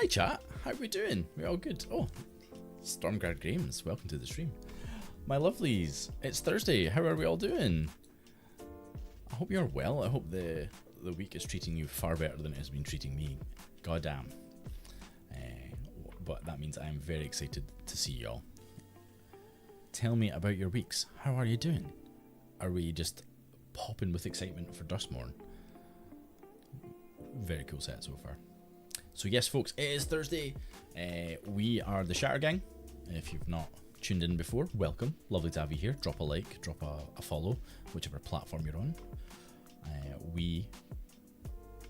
chat, how are we doing? We all good? Oh, Stormgrad Games, welcome to the stream. My lovelies, it's Thursday, how are we all doing? I hope you're well. I hope the week is treating you far better than it has been treating me. Goddamn. But that means I am very excited to see y'all. Tell me about your weeks. How are you doing? Are we just popping with excitement for Dustmorn? Very cool set so far. So yes, folks, it is Thursday. We are the Shattergang. If you've not tuned in before, welcome. Lovely to have you here. Drop a like, drop a follow, whichever platform you're on. We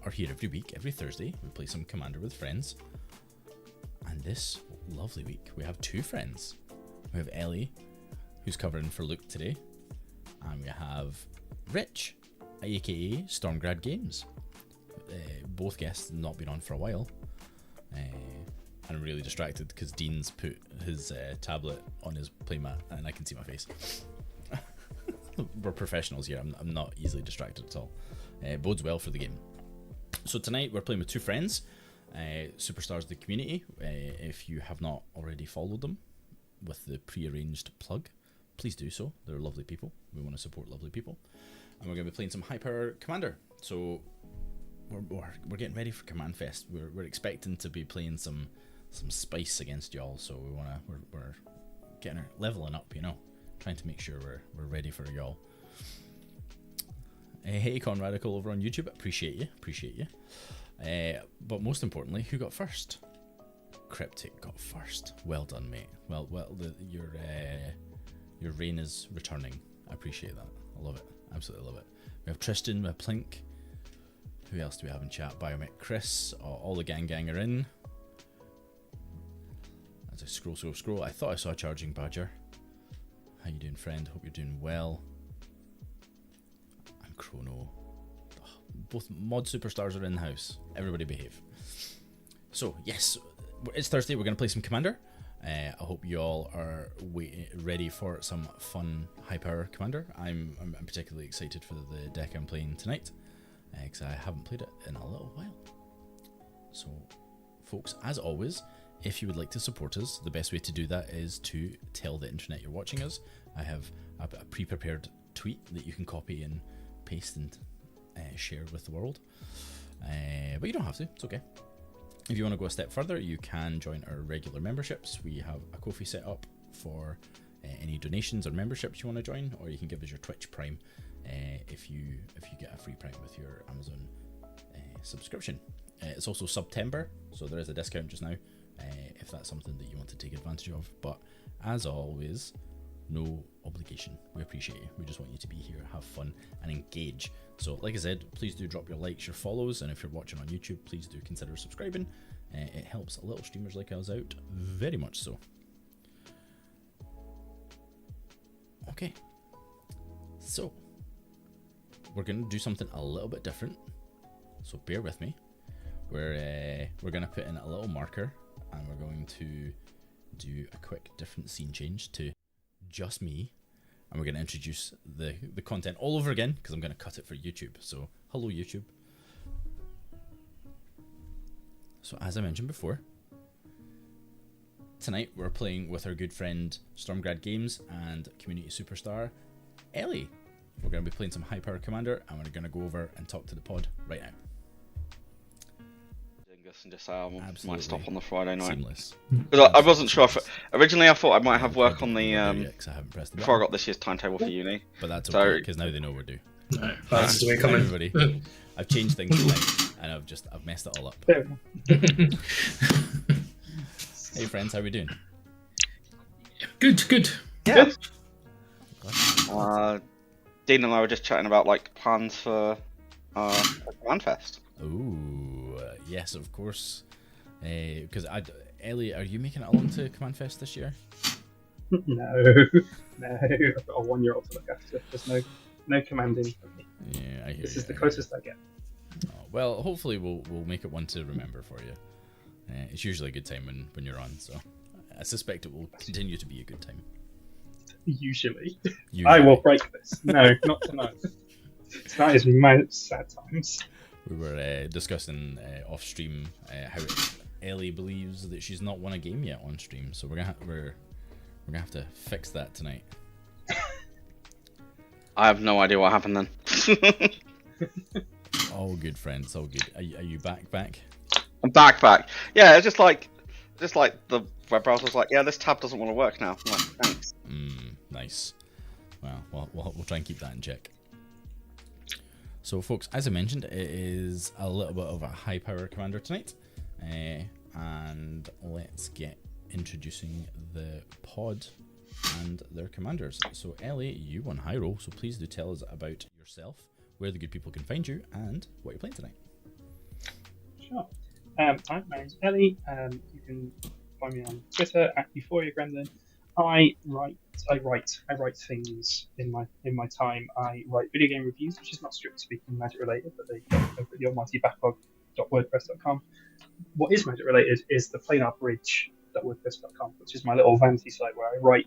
are here every week, every Thursday. We play some Commander with friends. And this lovely week, we have two friends. We have Ellie, who's covering for Luke today. And we have Rich, aka Stormgrad Games. Both guests not been on for a while. And I'm really distracted because Dean's put his tablet on his playmat and I can see my face. We're professionals here. I'm not easily distracted at all. Bodes well for the game. So tonight we're playing with two friends, superstars of the community. If you have not already followed them with the pre-arranged plug, please do so. They're lovely people. We want to support lovely people. And we're going to be playing some high power Commander. So we're getting ready for Command Fest. We're expecting to be playing some spice against y'all. So we're getting leveling up, you know, trying to make sure we're ready for y'all. Hey Conradical over on YouTube, appreciate you. But most importantly, who got first? Cryptic got first. Well done, mate. Well, your reign is returning. I appreciate that. I love it. Absolutely love it. We have Tristan, we have Plink. Who else do we have in chat? Biomech Chris. All the gang are in. As I scroll. I thought I saw a Charging Badger. How you doing, friend? Hope you're doing well. And Chrono. Both mod superstars are in the house. Everybody behave. So, yes, it's Thursday. We're going to play some Commander. I hope you all are ready for some fun high power Commander. I'm particularly excited for the deck I'm playing tonight, because I haven't played it in a little while. So, folks, as always, if you would like to support us, the best way to do that is to tell the internet you're watching us. I have a pre-prepared tweet that you can copy and paste and share with the world. But you don't have to, it's okay. If you want to go a step further, you can join our regular memberships. We have a Ko-fi set up for any donations or memberships you want to join, or you can give us your Twitch Prime if you get a free Prime with your Amazon subscription. It's also September, so there is a discount just now if that's something that you want to take advantage of. But as always, no obligation. We appreciate you. We just want you to be here, have fun, and engage. So, like I said, please do drop your likes, your follows, and if you're watching on YouTube, please do consider subscribing. It helps little streamers like us out very much so. Okay, so we're going to do something a little bit different. So bear with me. We're going to put in a little marker, and we're going to do a quick different scene change to just me, and we're going to introduce the content all over again because I'm going to cut it for YouTube. So hello YouTube. So as I mentioned before, tonight we're playing with our good friend Stormgrad Games and community superstar Ellie. We're going to be playing some high power Commander, and we're going to go over and talk to the pod right now. And just might stop on the Friday night. Seamless. Because I wasn't sure if originally I thought I might have work on the before I got this year's timetable for uni. But that's okay because now they know we're due. No, that's the way coming. Everybody, I've changed things tonight, and I've messed it all up. Hey friends, how we doing? Good. Yeah. Dean and I were just chatting about like plans for Command Fest. Ooh, yes, of course. Because Ellie, are you making it along to Command Fest this year? No. I've got a 1-year-old to look after. There's no commanding for me. Yeah, I hear This you. is the closest I get. Oh, well, hopefully we'll make it one to remember for you. It's usually a good time when you're on, so I suspect it will continue to be a good time. Usually. I will break this. No, not tonight. Tonight is most sad times. We were discussing off stream how Ellie believes that she's not won a game yet on stream, so we're gonna have to fix that tonight. I have no idea what happened then. All good, friends. All good. Are you back? I'm back. Yeah, it's just like the web browser was like, yeah, this tab doesn't want to work now. I'm like, thanks. Nice. Well, we'll try and keep that in check. So, folks, as I mentioned, it is a little bit of a high power commander tonight, and let's get introducing the pod and their commanders. So, Ellie, you won high roll, so please do tell us about yourself, where the good people can find you, and what you're playing tonight. Sure. Hi, my name's Ellie. You can find me on Twitter at EuphoriaGremlin. I write things in my time. I write video game reviews, which is not strictly speaking Magic related, but they go over at the almighty backlog.wordpress.com. What is Magic related is the planarbridge.wordpress.com, which is my little vanity site where I write.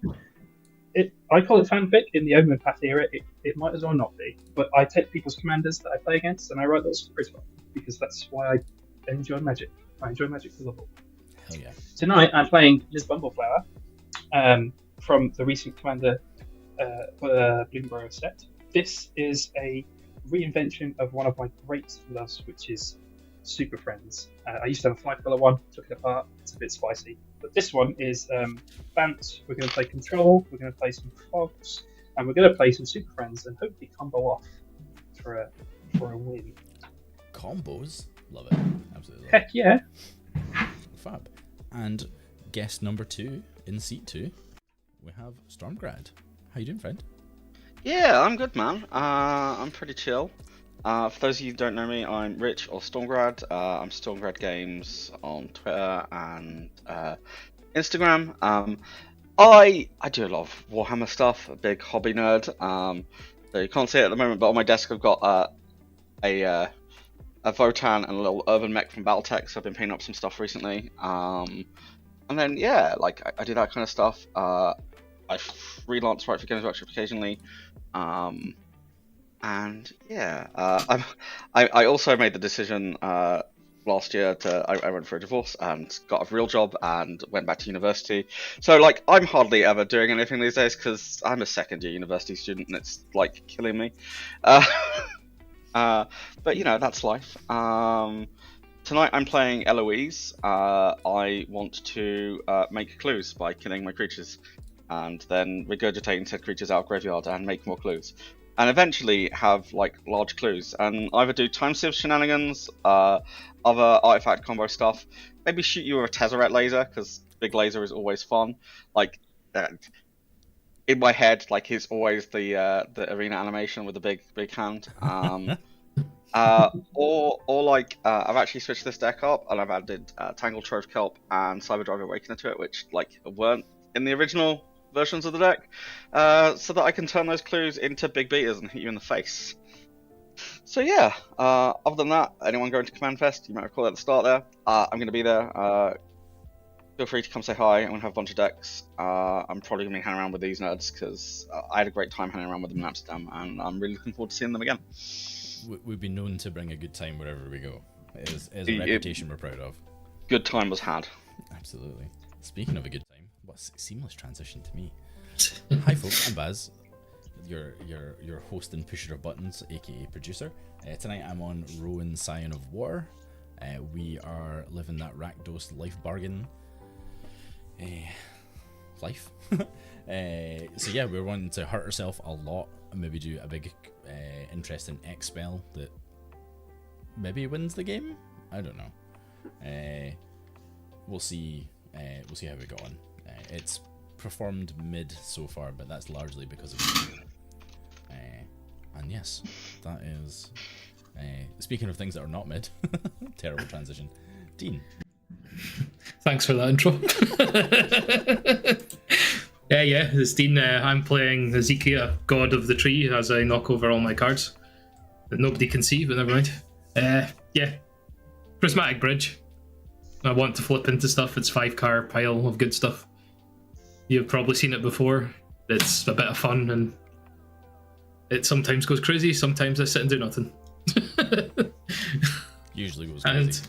I call it fanfic. In the Omen Path era, it might as well not be. But I take people's commanders that I play against and I write little stories about them, because that's why I enjoy Magic. I enjoy Magic for the whole. Hell yeah. Tonight I'm playing Ms. Bumbleflower from the recent Commander Bloomberg set. This is a reinvention of one of my great loves, which is Super Friends. I used to have a 5-colour one, took it apart, it's a bit spicy. But this one is Bant. We're going to play Control, we're going to play some Fogs, and we're going to play some Super Friends and hopefully combo off for a win. Combos? Love it. Absolutely love Heck yeah. Fab. And guest number 2 in seat 2, we have Stormgrad. How you doing, friend? Yeah, I'm good, man. I'm pretty chill. For those of you who don't know me, I'm Rich or Stormgrad. I'm Stormgrad Games on Twitter and Instagram. I do a lot of Warhammer stuff, a big hobby nerd. So you can't see it at the moment, but on my desk I've got a Votan and a little urban mech from Battletech, so I've been painting up some stuff recently. And then yeah, like I do that kind of stuff. I freelance write for Games Workshop occasionally. And yeah, I also made the decision last year I went for a divorce and got a real job and went back to university. So like I'm hardly ever doing anything these days because I'm a second-year university student and it's like killing me. But you know, that's life. Tonight I'm playing Eloise. I want to make clues by killing my creatures and then regurgitating said creatures out of graveyard and make more clues. And eventually have like large clues and either do time sieve shenanigans, other artifact combo stuff, maybe shoot you with a Tezzeret laser because big laser is always fun. Like in my head, like he's always the arena animation with the big hand. Or like I've actually switched this deck up and I've added Tangled Trove Kelp and Cyberdrive Awakener to it, which like weren't in the original versions of the deck, so that I can turn those clues into big beaters and hit you in the face. So yeah, other than that, anyone going to Command Fest, you might have called at the start there, I'm going to be there. Feel free to come say hi. I'm going to have a bunch of decks. I'm probably going to be hanging around with these nerds because I had a great time hanging around with them in Amsterdam and I'm really looking forward to seeing them again. We've been known to bring a good time wherever we go. It is a reputation we're proud of. Good time was had. Absolutely. Speaking of a good time, what a seamless transition to me. Hi folks, I'm Baz, your host and pusher of buttons, aka producer. Tonight I'm on Rowan, Scion of Water. We are living that Rakdos life bargain life. So yeah, we're wanting to hurt ourselves a lot and maybe do a big interesting X spell that maybe wins the game. I don't know. We'll see how we go on. It's performed mid so far, but that's largely because of me. And yes, that is speaking of things that are not mid. Terrible transition. Dean. Thanks for that intro. Yeah, it's Dean. I'm playing Esika, God of the Tree, as I knock over all my cards that nobody can see, but never mind. Yeah, Prismatic Bridge. I want to flip into stuff. It's 5-card pile of good stuff. You've probably seen it before. It's a bit of fun, and it sometimes goes crazy. Sometimes I sit and do nothing. Usually goes crazy.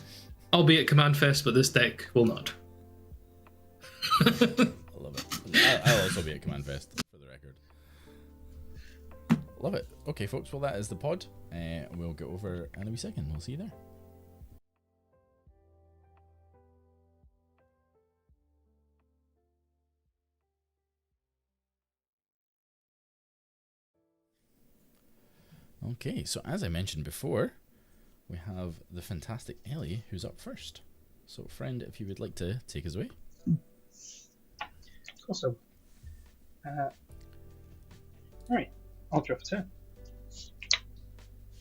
I'll be at Command Fest, but this deck will not. I love it. I'll also be at Command Fest, for the record. Love it. Okay, folks, well, that is the pod. We'll get over in a wee second. We'll see you there. Okay, so as I mentioned before, we have the fantastic Ellie, who's up first. So, friend, if you would like to take us away. Also, right, I'll draw for turn.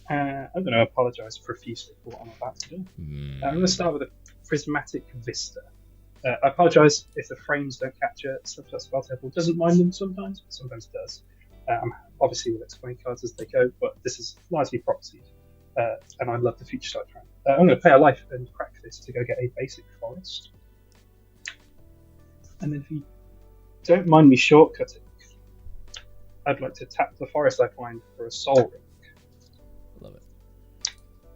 I'm going to apologise profusely for what I'm about to do. I'm going to start with a Prismatic Vista. I apologise if the frames don't capture stuff that Spell Table doesn't mind them sometimes, but sometimes it does. Obviously, we'll explain cards as they go, but this is largely proxied, and I love the feature start round. I'm going to pay a life and crack this to go get a basic forest. And then if you don't mind me shortcutting, I'd like to tap the forest I find for a soul ring. Love it.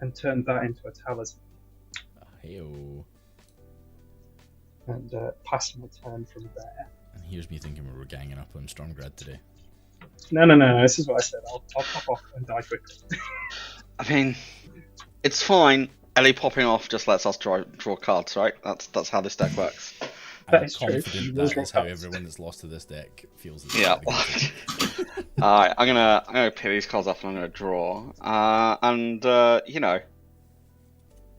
And turn that into a talisman. Hey-o. And pass my turn from there. And here's me thinking we were ganging up on Stormgrad today. No, this is what I said. I'll pop off and die quickly. I mean, it's fine. Ellie popping off just lets us draw cards, right? That's how this deck works. That I'm is true. confident that is how everyone that's lost to this deck feels. Yeah. Alright, I'm gonna pick these cards up and I'm gonna draw. You know,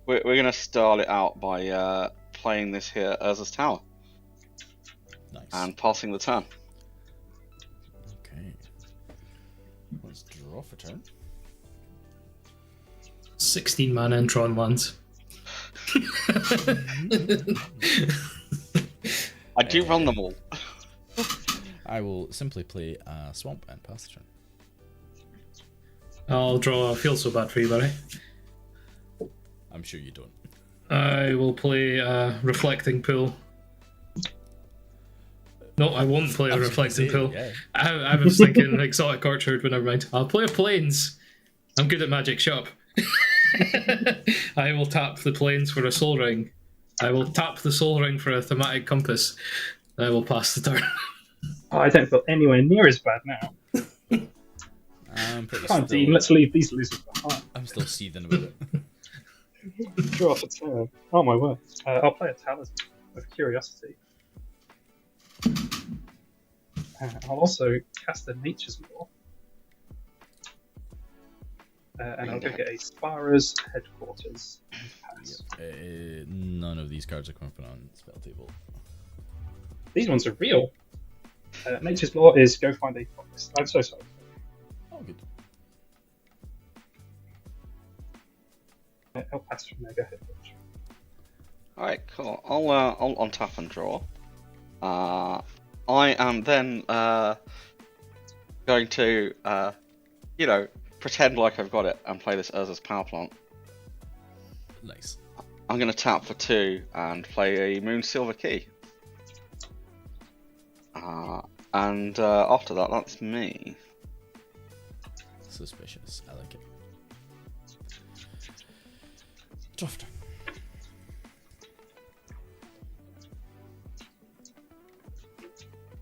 we're gonna start it out by playing this here Urza's Tower. Nice. And passing the turn. Okay. Let's draw for turn. 16 mana and Tron lands. I do run them all. I will simply play a swamp and pass the turn. I'll draw. I feel so bad for you, Barry. I'm sure you don't. I will play a Reflecting Pool. No, I won't play a Reflecting Pool. Yeah. I was thinking Exotic Orchard, but never mind. I'll play a Plains. I'm good at Magic Shop. I will tap the Plains for a Soul Ring. I will tap the Soul Ring for a Thematic Compass. I will pass the turn. Oh, I don't feel anywhere near as bad now. Dean, let's leave these losers behind. I'm still seething about it. Draw off a turn. Oh my word. I'll play a Talisman of Curiosity. I'll also cast a Nature's Law. And I'll go get a Spara's Headquarters and pass. None of these cards are coming on spell table. These ones are real. Nature's Law is go find a forest. I'm so sorry. Oh, good. I'll pass from there. Go ahead, Rich. Alright, cool. I'll untap and draw. I am then going to, you know, pretend like I've got it and play this Urza's Power Plant. Nice. I'm going to tap for 2 and play a Moon Silver Key. And after that, that's me. Suspicious. I like it. Drafter.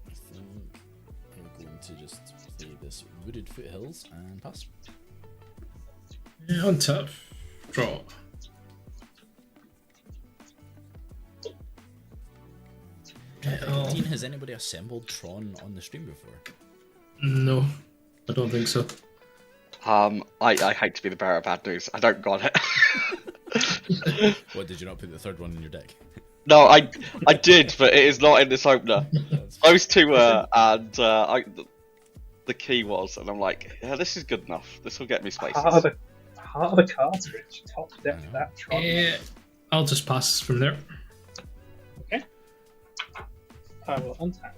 I think I'm going to just play this Wooded Foothills and pass. Yeah, untap. Draw. Dean, has anybody assembled Tron on the stream before? No, I don't think so. I hate to be the bearer of bad news. I don't got it. What, did you not put the third one in your deck? No, I did, but it is not in this opener. Those two were, and the key was, and I'm like, yeah, this is good enough. This will get me spaces. Heart of the cards, Rich. Top deck that Tron. I'll just pass from there. Okay. I will untap.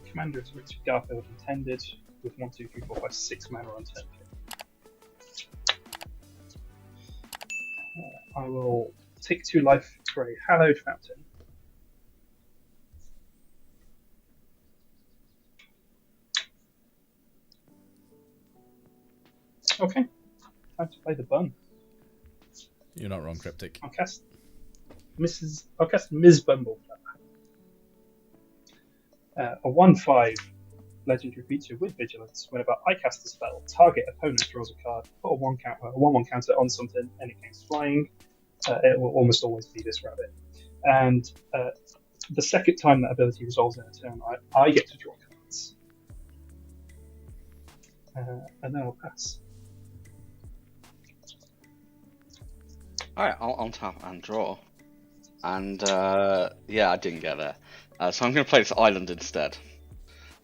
Commander is Richard Garfield intended with 1, 2, 3, 4, 5, 6 mana on turn. I will take 2 life for a Hallowed Fountain. Okay, time to play the bun. You're not wrong, Cryptic. I'll cast Ms. Bumbleflower. A 1/5 legendary creature with vigilance. Whenever I cast a spell, target opponent draws a card, put a 1/1 counter on something, and it gains flying. It will almost always be this rabbit. And the second time that ability resolves in a turn, I get to draw cards. And then I'll pass. Alright, I'll untap and draw. And yeah, I didn't get there. So I'm going to play this island instead.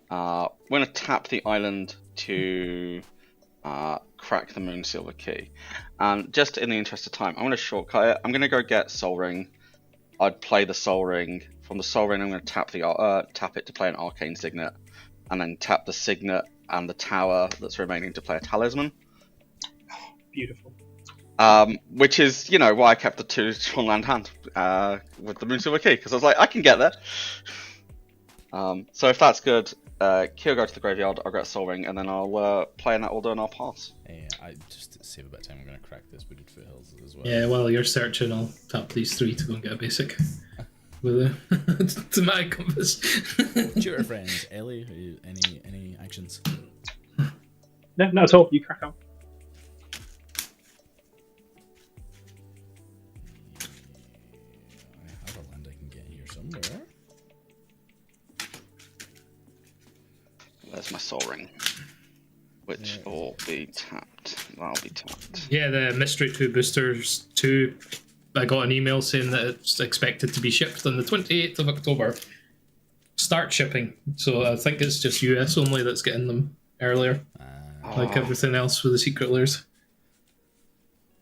We're going to tap the island to crack the Moonsilver Key. And just in the interest of time, I'm going to shortcut it. I'm going to go get Soul Ring. I'd play the Soul Ring. From the Soul Ring, I'm going to tap it to play an Arcane Signet. And then tap the Signet and the Tower that's remaining to play a Talisman. Beautiful. Which is, you know, why I kept the 2 on land hand with the Moonsilver Key, because I was like, I can get there. So if that's good, Keel go to the graveyard, I'll get Soul Ring, and then I'll play in that order and I'll pass. I just to save a bit of time, I'm going to crack this Wooded Foothills as well. Yeah, while you're searching, I'll tap these 3 to go and get a basic with a thematic compass. Tutor friends, Ellie, any actions? No, not at all. You crack on. I have a land I can get here somewhere. There's my Soul Ring, which will be tapped. That'll be tapped. Yeah, the Mystery 2 Boosters 2, I got an email saying that it's expected to be shipped on the 28th of October. Start shipping. So I think it's just US only that's getting them earlier. Like everything else with the secret layers.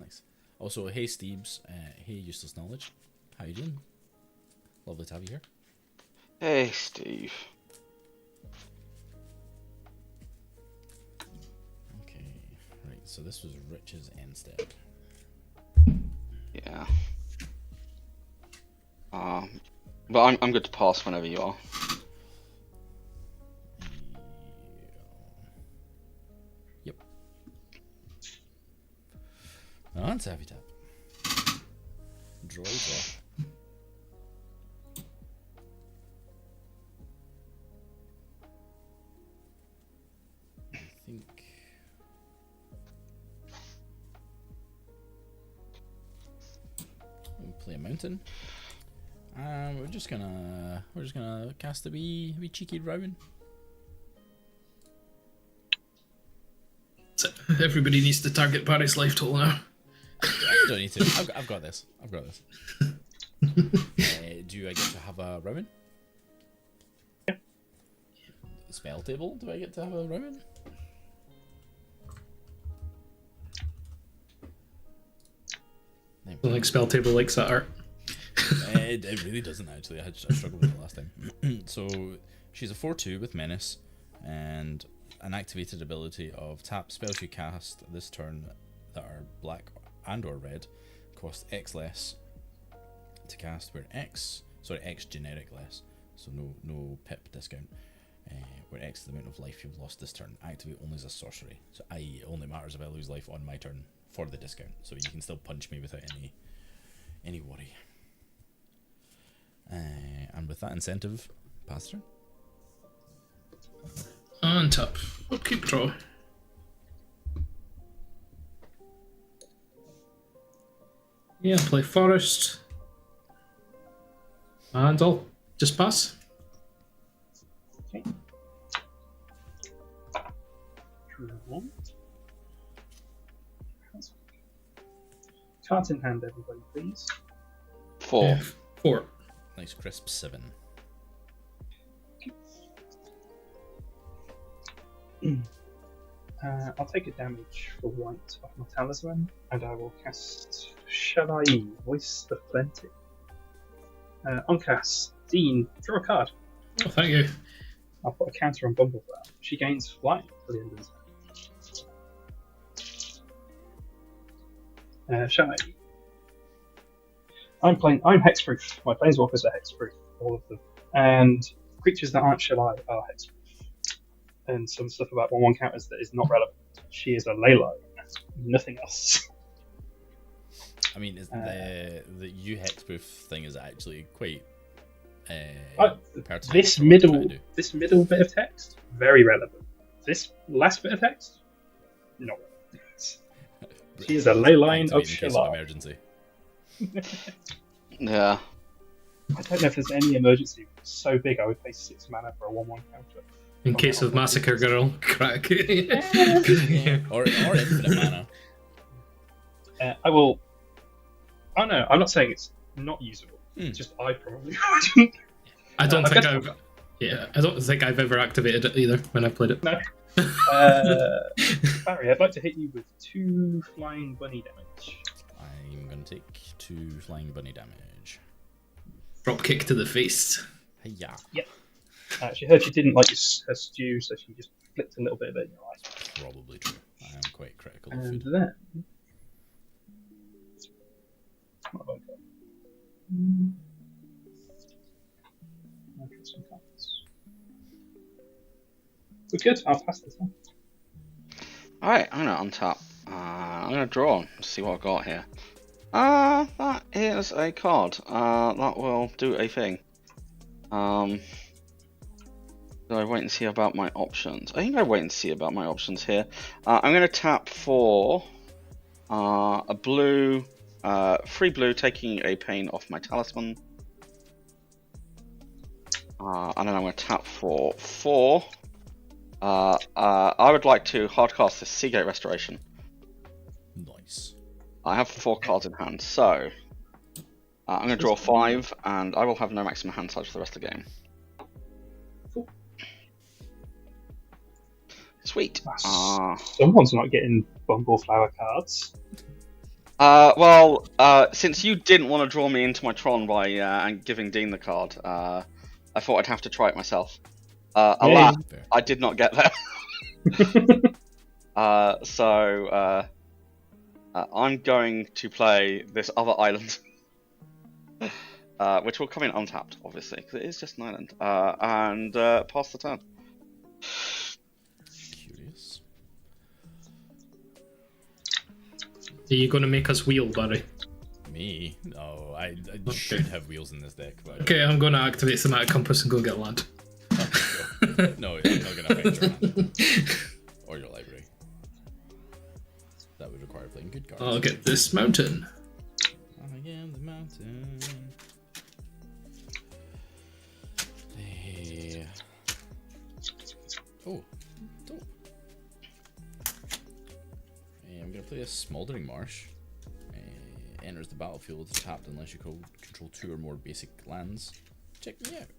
Nice. Also, hey Steves, hey Useless Knowledge. How you doing? Lovely to have you here. Hey, Steve. Okay, right, so this was Rich's end step. Yeah. But I'm good to pass whenever you are. Yep. On Savvy Tap. Draw. I think we'll play a mountain. We're just gonna cast a wee cheeky Rowan. So everybody needs to target Barry's life total now. You don't need to. I've got this. Do I get to have a Rowan? Yeah. Spell table? Do I get to have a Rowan? I don't think Spell Table likes that art. It really doesn't actually. I struggled with it last time. So she's a 4/2 with Menace and an activated ability of tap spells you cast this turn that are black and or red cost X less to cast, where X generic less, so no pip discount, where X is the amount of life you've lost this turn. Activate only as a sorcery, so i.e. it only matters if I lose life on my turn for the discount, so you can still punch me without any worry. And with that incentive, pass turn. On top. Keep draw. Yeah, play Forest. And I'll just pass. Okay. Draw one. Cards in hand, everybody, please. 4. Yeah, 4. Nice crisp 7. I'll take a damage for white off my talisman, and I will cast Shallai, Voice of Plenty. On cast, Dean, draw a card. Oh, thank you. I'll put a counter on Bumbleflower. She gains flying for the end of the turn. Shallai. I'm hexproof. My planeswalkers are hexproof, all of them. And creatures that aren't Shallai are hexproof. And some stuff about 1/1 counters that is not relevant. She is a Layla, nothing else. I mean, is the U hexproof thing is actually quite pertinent. This for what I'm trying to do. middle bit of text, very relevant. This last bit of text, not relevant. She is a ley line of Activate in case of Shalom. emergency. Yeah. I don't know if there's any emergency. It's so big, I would pay 6 mana for a 1/1 counter. In case of Massacre Girl, crack. Or infinite mana. I will. Oh no, I'm not saying it's not usable. It's just I probably wouldn't. I don't think I've ever activated it either when I've played it. No. Barry, I'd like to hit you with 2 flying bunny damage. I'm going to take 2 flying bunny damage. Drop kick to the face. Hiya. Yep. She heard you didn't like her stew, so she just flicked a little bit of it in your eyes. Probably true. I am quite critical of And food. then. What have I got? Okay, some cards. We're good. I'll pass this on. Alright, I'm gonna untap. I'm gonna draw and see what I've got here. That is a card. That will do a thing. Do I wait and see about my options? I think I wait and see about my options here. I'm gonna tap for a blue, 3 blue, taking a pain off my talisman. And then I'm gonna tap for 4. I would like to hardcast this Seagate Restoration. Nice. I have 4 cards in hand, so I'm going to draw 5, and I will have no maximum hand size for the rest of the game. Cool. Sweet. Someone's not getting Bumbleflower cards. Since you didn't want to draw me into my Tron by and giving Dean the card, I thought I'd have to try it myself. Alas, I did not get there. I'm going to play this other island, which will come in untapped, obviously, because it is just an island, and pass the turn. Curious. Are you going to make us wheel, Barry? Me? No, I should have wheels in this deck. But Okay, I'm going to activate Thematic Compass and go get land. No, I'm not going to affect your hand. Or your library. That would require playing good cards. I'll get this mountain. I am the mountain. Oh, dope. I'm going to play a Smoldering Marsh. Enters the battlefield tapped unless you control 2 or more basic lands. Check me out.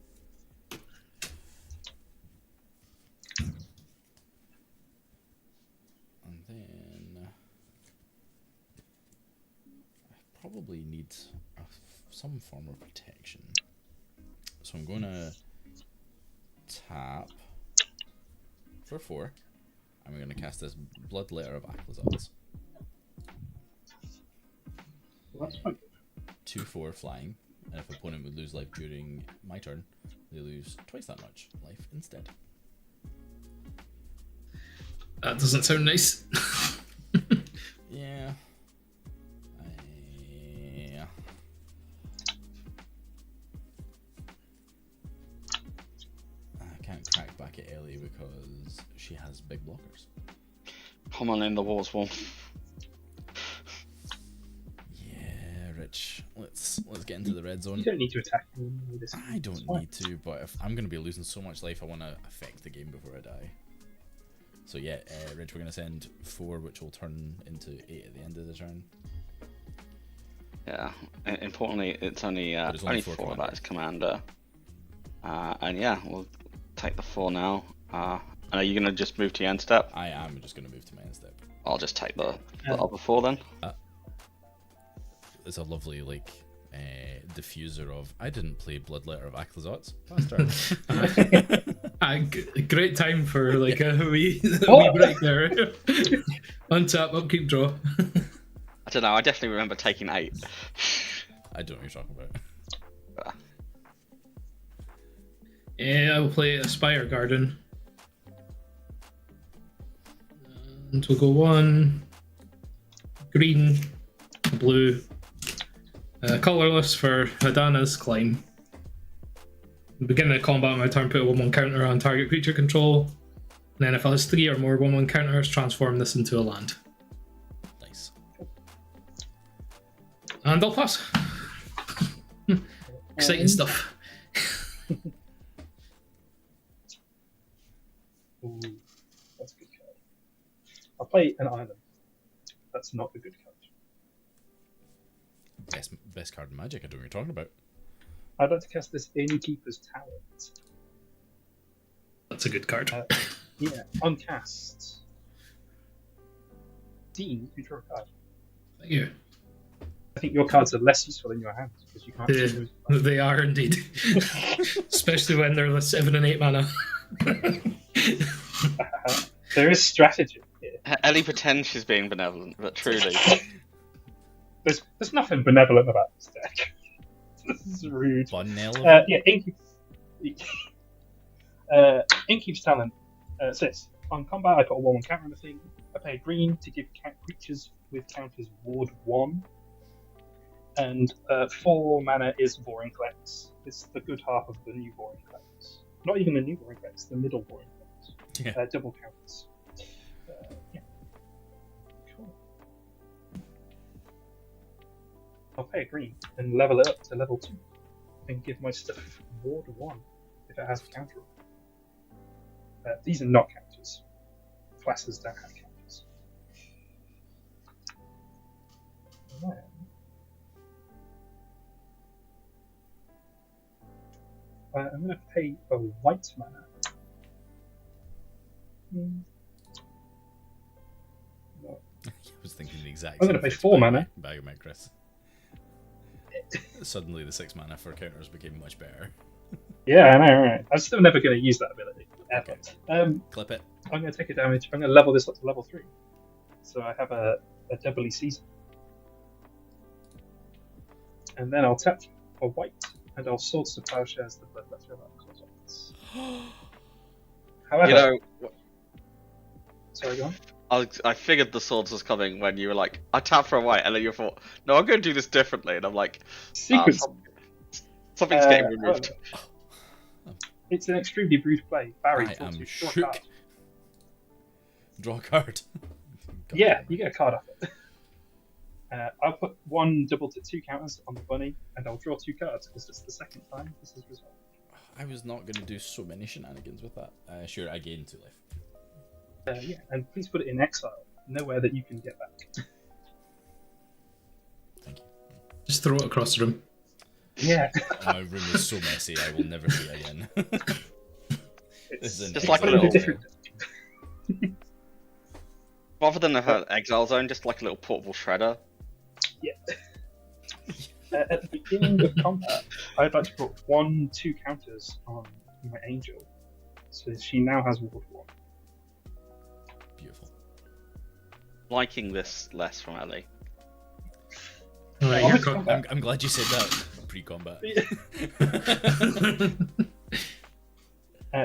And then I probably need some form of protection. So I'm going to tap for 4. I'm going to cast this Bloodletter of Aclazotz. Well, that's fine. 2/4 flying, and if opponent would lose life during my turn, they lose twice that much life instead. That doesn't sound nice. Yeah. I can't crack back at Ellie because she has big blockers. Come on in, the war's warm. Yeah, Rich. Let's get into the red zone. You don't need to attack him with this. I don't need to, but if I'm going to be losing so much life, I want to affect the game before I die. So yeah, Rich, we're going to send 4, which will turn into 8 at the end of the turn. Yeah. Importantly, it's only But only four 4 of commander. that is commander. And yeah, we'll take the 4 now. And are you gonna just move to your end step? I am just going to move to my end step. I'll just take the other 4 then. It's a lovely, like, diffuser of, I didn't play Bloodletter of Aclazotz. Bastard. Great time for like a wee break there. Untap, upkeep, draw. I don't know, I definitely remember taking 8. I don't know what you're talking about. Yeah, I will play Aspire Garden. And we'll go 1 green, blue. Colorless for Hadana's Climb. Beginning of combat on my turn, put a 1/1 counter on target creature control. And then if it has 3 or more 1/1 counters, transform this into a land. Nice. And I'll pass. Exciting stuff. Ooh, that's a good card. I'll play an island. That's not a good card. Best card in Magic. I don't know what you're talking about. I'd like to cast this Innkeeper's Talent. That's a good card. Yeah, uncast. Dean, you draw a card. Thank you. I think your cards are less useful in your hand because you can't choose. They are indeed. Especially when they're the 7 and 8 mana. There is strategy here. Ellie pretends she's being benevolent, but truly. There's nothing benevolent about this deck. This is rude. Benevolent? Yeah, Innkeeper's Talent says, on combat I put a 1/1 counter on the thing. I pay green to give creatures with counters Ward 1. And 4 mana is Vorinclex. It's the good half of the new Vorinclex. Not even the new Vorinclex, the middle Vorinclex. Yeah. Double counters. Yeah. Cool. I'll pay a green and level it up to level 2. And give my stuff Ward 1 if it has a counter. These are not counters. Classes don't have counters. And then, I'm going to pay a white mana. No. I was thinking the exact I'm same gonna pay thing 4 mana. Bag of my Chris. Suddenly the 6 mana for counters became much better. Yeah, I know, right? I'm still never going to use that ability. Ever. Clip it. I'm going to take a damage. I'm going to level this up to level 3. So I have a doubly season. And then I'll tap a white, and I'll Swords to Plowshares the Bloodletter of Alcazars. However, You know, sorry, go on. I figured the swords was coming when you were like, I tap for a white, and then you thought, no, I'm going to do this differently. And I'm like, Sequence. something's getting removed. It's an extremely rude play. Barry, I draw am a shook. card. Draw a card. Yeah, you get a card off it. I'll put 1 double to 2 counters on the bunny, and I'll draw 2 cards because it's the second time this is resolved. I was not going to do so many shenanigans with that. Sure, I gained 2 life. Yeah, and please put it in exile, nowhere that you can get back. Thank you. Just throw it across the room. Yeah. My room is so messy, I will never see it again. It's Just like a little- different. Rather than an exile zone, just like a little portable shredder. Yeah. At the beginning of combat, I'd like to put 1/2 counters on my angel, so she now has Ward 1. Beautiful. Liking this less from Ellie. Alright, Oh, you're it's co- combat. I'm glad you said that pre-combat.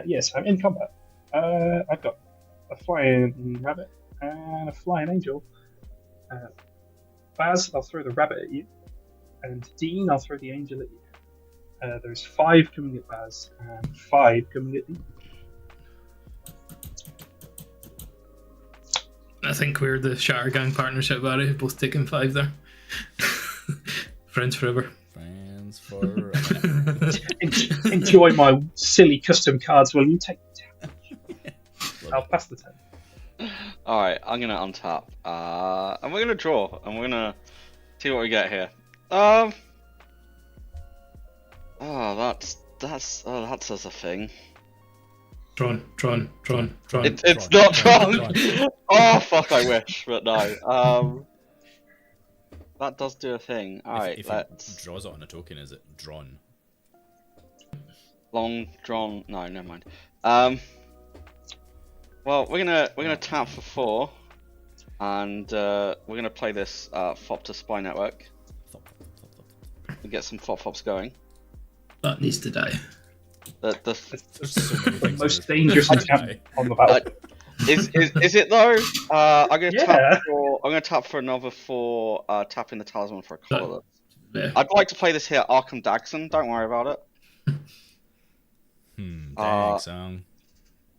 Yes, I'm in combat. I've got a flying rabbit and a flying angel. Baz, I'll throw the rabbit at you. And Dean, I'll throw the angel at you. There's 5 coming at Baz and 5 coming at Dean. I think we're the Shattergang partnership, Barry. Both taking 5 there. Friends forever. Friends for... Enjoy my silly custom cards while you take the damage. I'll pass the 10. Alright, I'm gonna untap. And we're gonna draw, and we're gonna see what we get here. Oh, that does a thing. Tron. It's not Tron! Oh, fuck, I wish, but no. That does do a thing. Alright, if let's... it draws it on a token, is it drawn? Long drawn... No, never mind. Well, we're gonna tap for 4, and we're gonna play this Fop to Spy Network. And get some Fops going. That needs to die. There's so many things Most dangerous enchantment on the battlefield. Is it though? I'm gonna Yeah. tap for another 4. Tapping the talisman for a colorless. Yeah. I'd like to play this here, Arkham Dagson. Don't worry about it. Thanks, song.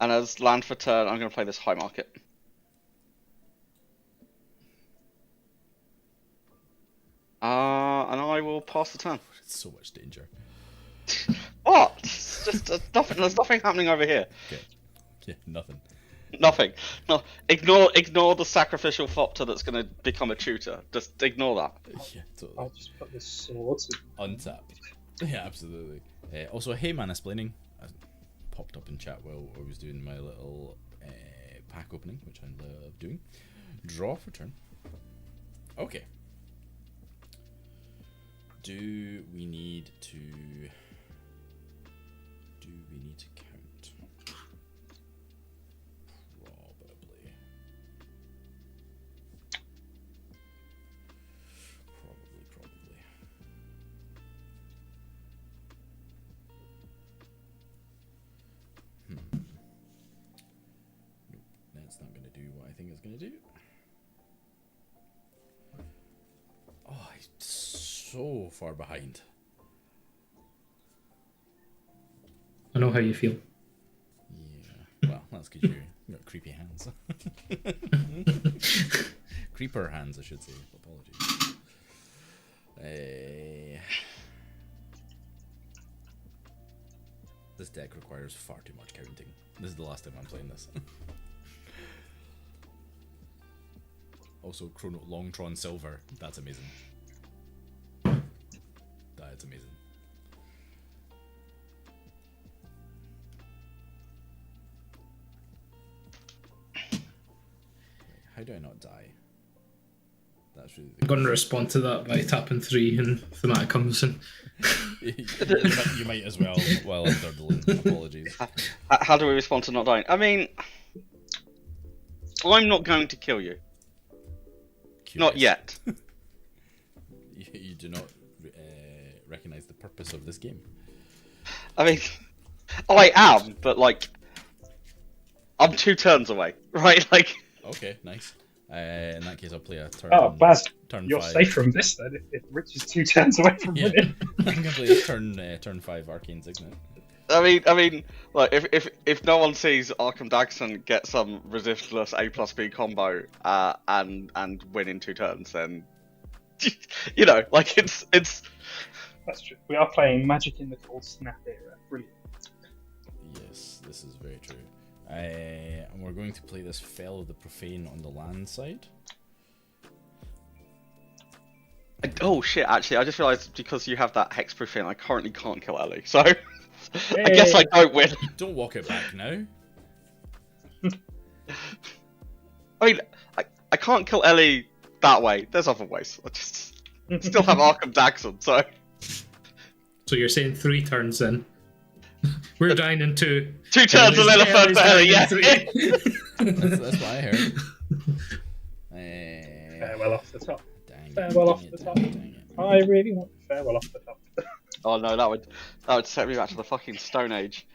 And as land for turn, I'm gonna play this High Market. And I will pass the turn. It's so much danger. What? It's just nothing. There's nothing happening over here. Okay. Yeah, nothing. Nothing. No, ignore the sacrificial Thopter that's going to become a tutor. Just ignore that. Yeah, totally. I'll just put the swords. Untap. Yeah, absolutely. Also, hey man, explaining. I popped up in chat while I was doing my little pack opening, which I love doing. Draw for turn. Okay. Do we need to count? Probably. Nope, that's not going to do what I think it's going to do. Oh, he's so far behind. I know how you feel. Yeah, well, that's because you got creepy hands. Creeper hands, I should say. Apologies. This deck requires far too much counting. This is the last time I'm playing this. Also, Chrono Longtron Silver. That's amazing. That's amazing. How do I not die? That's really. I'm going to respond to that by tapping 3 and Thematic comes in. You might as well while I'm durdling. Apologies. How do we respond to not dying? I mean, I'm not going to kill you. Not yet. You do not recognize the purpose of this game. I mean, I am, but like, I'm 2 turns away, right? Like. Okay, nice. In that case, I'll play a turn. Oh, Baz, turn you're 5. safe from this then. If Rich is 2 turns away from Yeah. winning. I'm gonna play a turn 5 Arcane Signet. I mean, like if no one sees Arkham Dagson get some resistless A+B combo and win in 2 turns, then you know, like it's. That's true. We are playing Magic in the Cold Snap era. Brilliant. Yes, this is very true. And we're going to play this Fell of the Profane on the land side. Oh shit! Actually, I just realised because you have that hexproof thing, I currently can't kill Ellie, so I guess I don't win. Don't walk it back now. I mean, I can't kill Ellie that way. There's other ways. I just still have Arkham Dagson, so. So you're saying 3 turns then? We're dying in 2. 2 turns and then a third for Ellie, yeah. That's what I heard. Farewell off the top. Dang Farewell off the top. I really want farewell off the top. Oh no, that would set me back to the fucking Stone Age.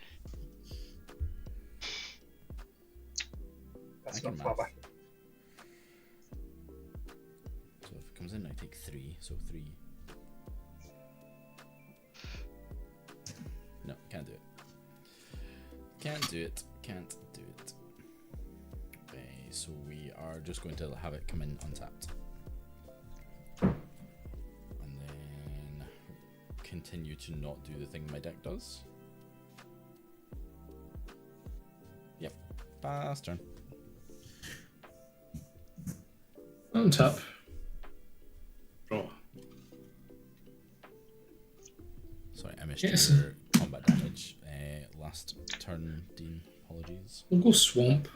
That's not far back. So if it comes in, I take 3. So 3. No, can't do it. Can't do it. Can't do it. Okay, so we are just going to have it come in untapped. And then continue to not do the thing my deck does. Yep. Pass turn. Untap. Draw. Sorry, I missed Yes. your combat damage. Last turn, Dean. Apologies. We'll go Swamp.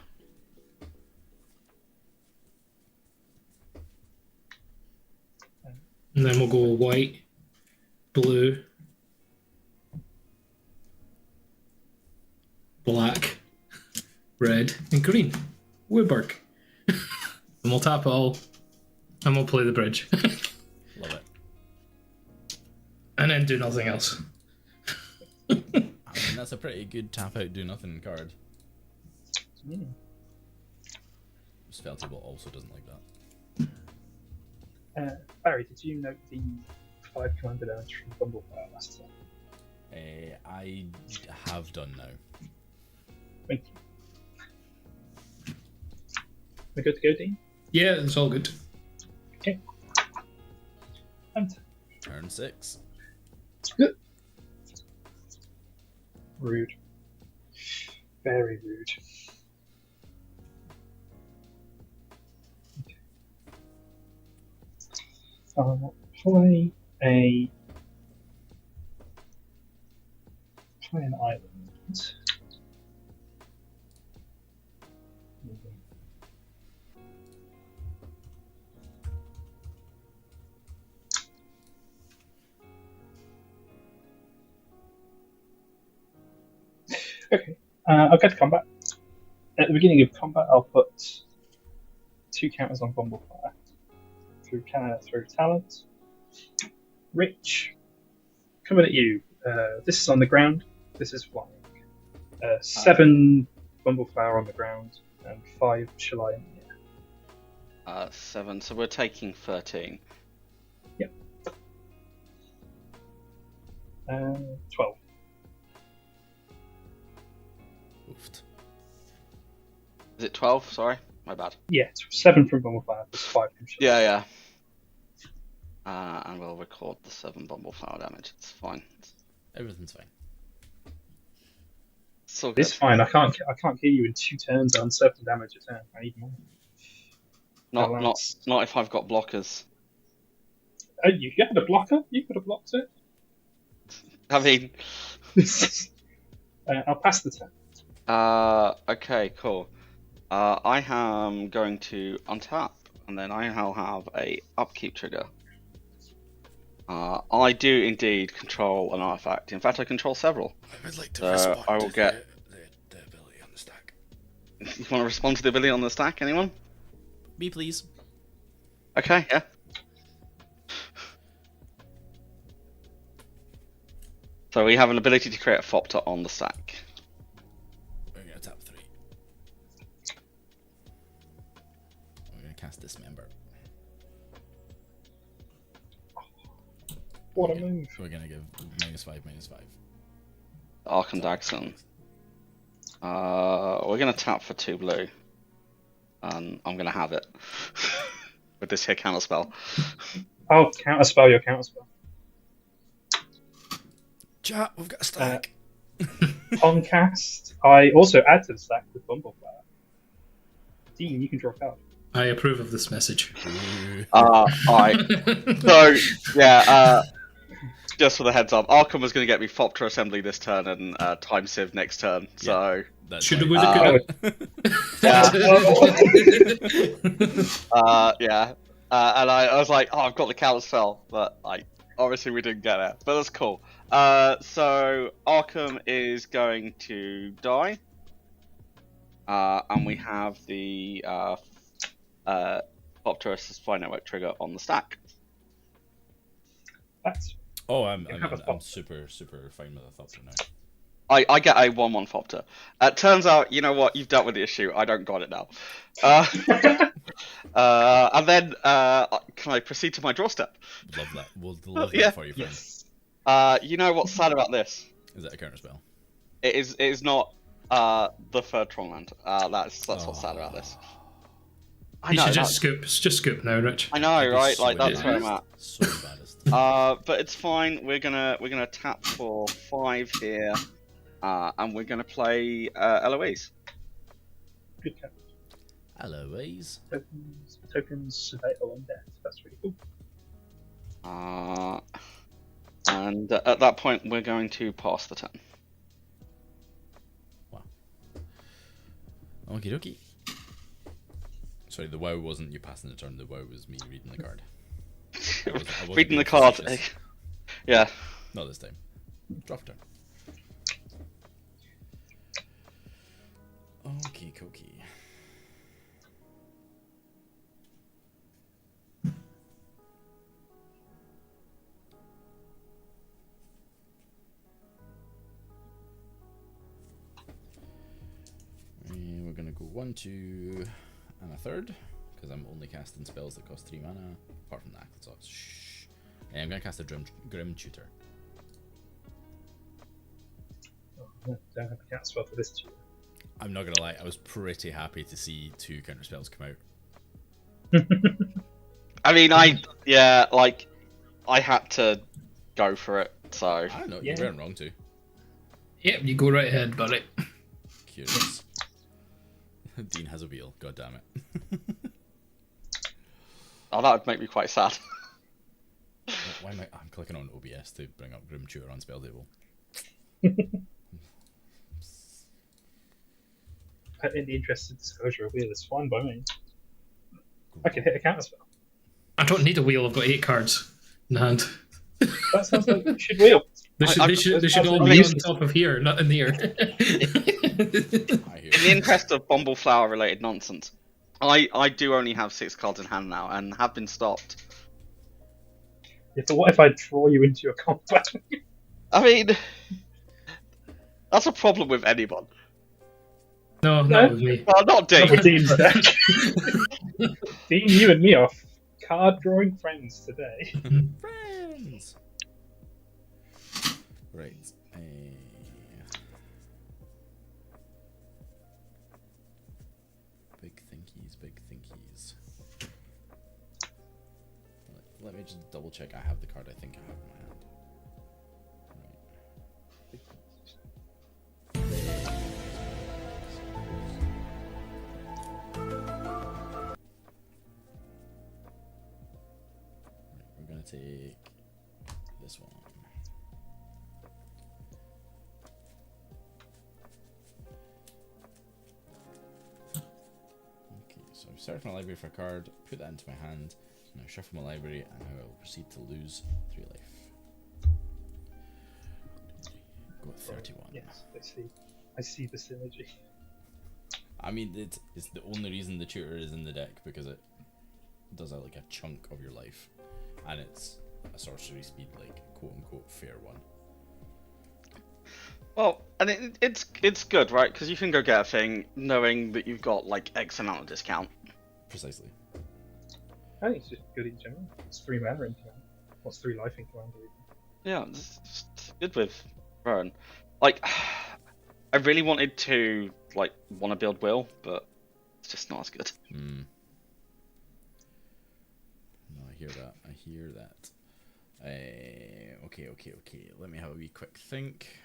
And then we'll go white, blue, black, red, and green. Woodburg. And we'll tap it all. And we'll play the bridge. Love it. And then do nothing else. I mean, that's a pretty good tap out, do nothing card. Sveltable also doesn't like that. Barry, did you note the 5 commander damage from Bumbleflower last time? I have done now. Thank you. We're good to go, Dean? Yeah, it's all good. Okay. And Turn 6. good. Rude. Very rude. Okay. Play an island. Okay, I'll get to combat. At the beginning of combat, I'll put 2 counters on Bumbleflower through talent. Rich, coming at you. This is on the ground. This is flying. 7 Bumbleflower on the ground and 5 Shalai in the air. 7. So we're taking 13. Yep. 12. Oofed. Is it 12? Sorry, my bad. Yeah, it's 7 from Bumbleflower plus 5 from Shalai. Yeah. And we'll record the 7 Bumbleflower damage. It's fine. Everything's fine. So good. It's fine. I can't kill you in 2 turns on 7 damage a turn. I need more. Not if I've got blockers. Oh, you had a blocker? You could have blocked it. I mean, I'll pass the turn. okay, cool. I am going to untap, and then I'll have a upkeep trigger. I do indeed control an artifact. In fact, I control several. I would like to respond I will to get the ability on the stack. You want to respond to the ability on the stack? Anyone? Me, please. Okay, yeah. So we have an ability to create a Fopter on the stack. We're going to tap 3. We're going to cast Dismember. What a move. We're going to give -5, -5. Arkham Dagson. We're going to tap for 2 blue. And I'm going to have it. With this here counterspell. I'll counterspell your counterspell. Chat, we've got a stack. On cast, I also add to the stack with Bumbleflower. Dean, you can draw a card. I approve of this message. Alright. So, yeah, just for the heads up, Arkham was going to get me Fopter Assembly this turn and Time Civ next turn, so... Should have would yeah. And I was like, oh, I've got the counterspell, but like, obviously we didn't get it. But that's cool. So Arkham is going to die, and we have the Fopter Spy Network trigger on the stack. That's Oh, I'm super fine with a Fopter now. I get a 1/1 Fopter. Turns out, you know what? You've dealt with the issue. I don't got it now. And then, can I proceed to my draw step? Love that. We'll love Yeah. that for you, friend. yes. You know what's sad about this? Is that a counter spell? It is not the third Tronland. That's what's sad about this. I You know. should just scoop now, Rich. I know, right? Like that's So where I'm at. So baddest. But it's fine. We're gonna tap for 5 here, and we're gonna play Eloise. Good card. Eloise. Tokens, survival, and death. That's really cool. And at that point, we're going to pass the turn. Wow. Okie dokie. Sorry, the WoW wasn't you passing the turn. The WoW was me reading the card. I wasn't Reading the being card. facetious. Yeah. Not this time. Drop turn. Okie dokie. We're gonna go 1, 2, and a third, because I'm only casting spells that cost 3 mana. Apart from that, so shh. I'm going to cast a Grim Tutor. Oh, I don't have a cat spell for this tutor. I'm not going to lie, I was pretty happy to see 2 counter spells come out. I mean, I had to go for it, so. I don't know, you weren't wrong to. Yep, you go right ahead, buddy. Curious. Dean has a wheel, god damn it. Oh, that would make me quite sad. Why am I'm clicking on OBS to bring up Grim Tutor on spell table. In the interest of disclosure, a wheel is fine by me. I can hit a counter spell. I don't need a wheel, I've got 8 cards in hand. That sounds like you should wheel. They should all be on top of here, not in here. I hear In the interest of Bumbleflower related nonsense, I do only have 6 cards in hand now and have been stopped. Yeah, but what if I draw you into your combat? I mean, that's a problem with anyone. No, not with me. Well, not Dean. Not with Dean's deck. Dean, you and me are card drawing friends today. Friends! Right. Big thinkies. Let me just double check I have the card I think I have in my hand. We're gonna take this one. Okay, so I've searched my library for a card, put that into my hand, now shuffle my library, and I will proceed to lose 3 life. Go at 31. Yes, I see the synergy. I mean, it's the only reason the tutor is in the deck, because it does like a chunk of your life, and it's a sorcery speed, like quote unquote fair one. Well, and it's good, right? Because you can go get a thing knowing that you've got like X amount of discount. Precisely. I think it's just good in general. It's 3 mana in command. What's 3 life in command? Yeah, it's good with Rowan. Like, I really wanted to want to build Will, but it's just not as good. No, I hear that. Okay. Let me have a wee quick think.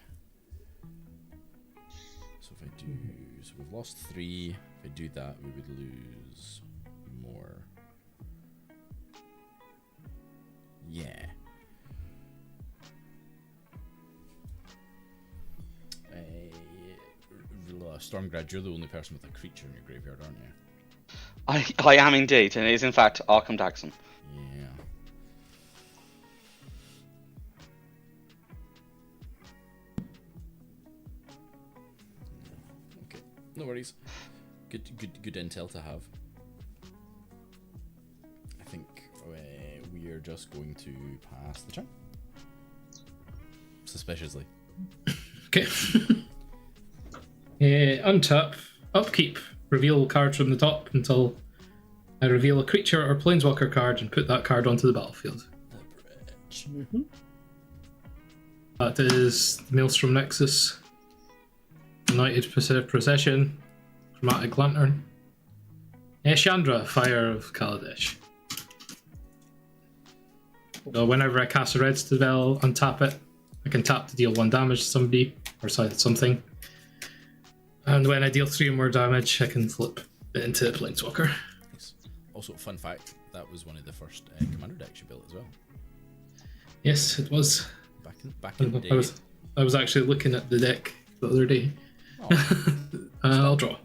So if I do, so we've lost 3. If I do that, we would lose more. Yeah. Stormgrad, you're the only person with a creature in your graveyard, aren't you? I am indeed, and it is in fact Arkham Daxon. Yeah. Okay, no worries. Good intel to have. I think we are just going to pass the turn. Suspiciously. Okay. Untap, upkeep, reveal cards from the top until I reveal a creature or planeswalker card and put that card onto the battlefield. Mm-hmm. That is the Maelstrom Nexus, United Procession, Chromatic Lantern, Chandra, Fire of Kaladesh. So whenever I cast a red spell, untap it, I can tap to deal 1 damage to somebody or something. And when I deal 3 or more damage, I can flip it into a Planeswalker. Nice. Also, fun fact, that was one of the first commander decks you built as well. Yes, it was. Back in the day. I was actually looking at the deck the other day. Oh. I'll draw.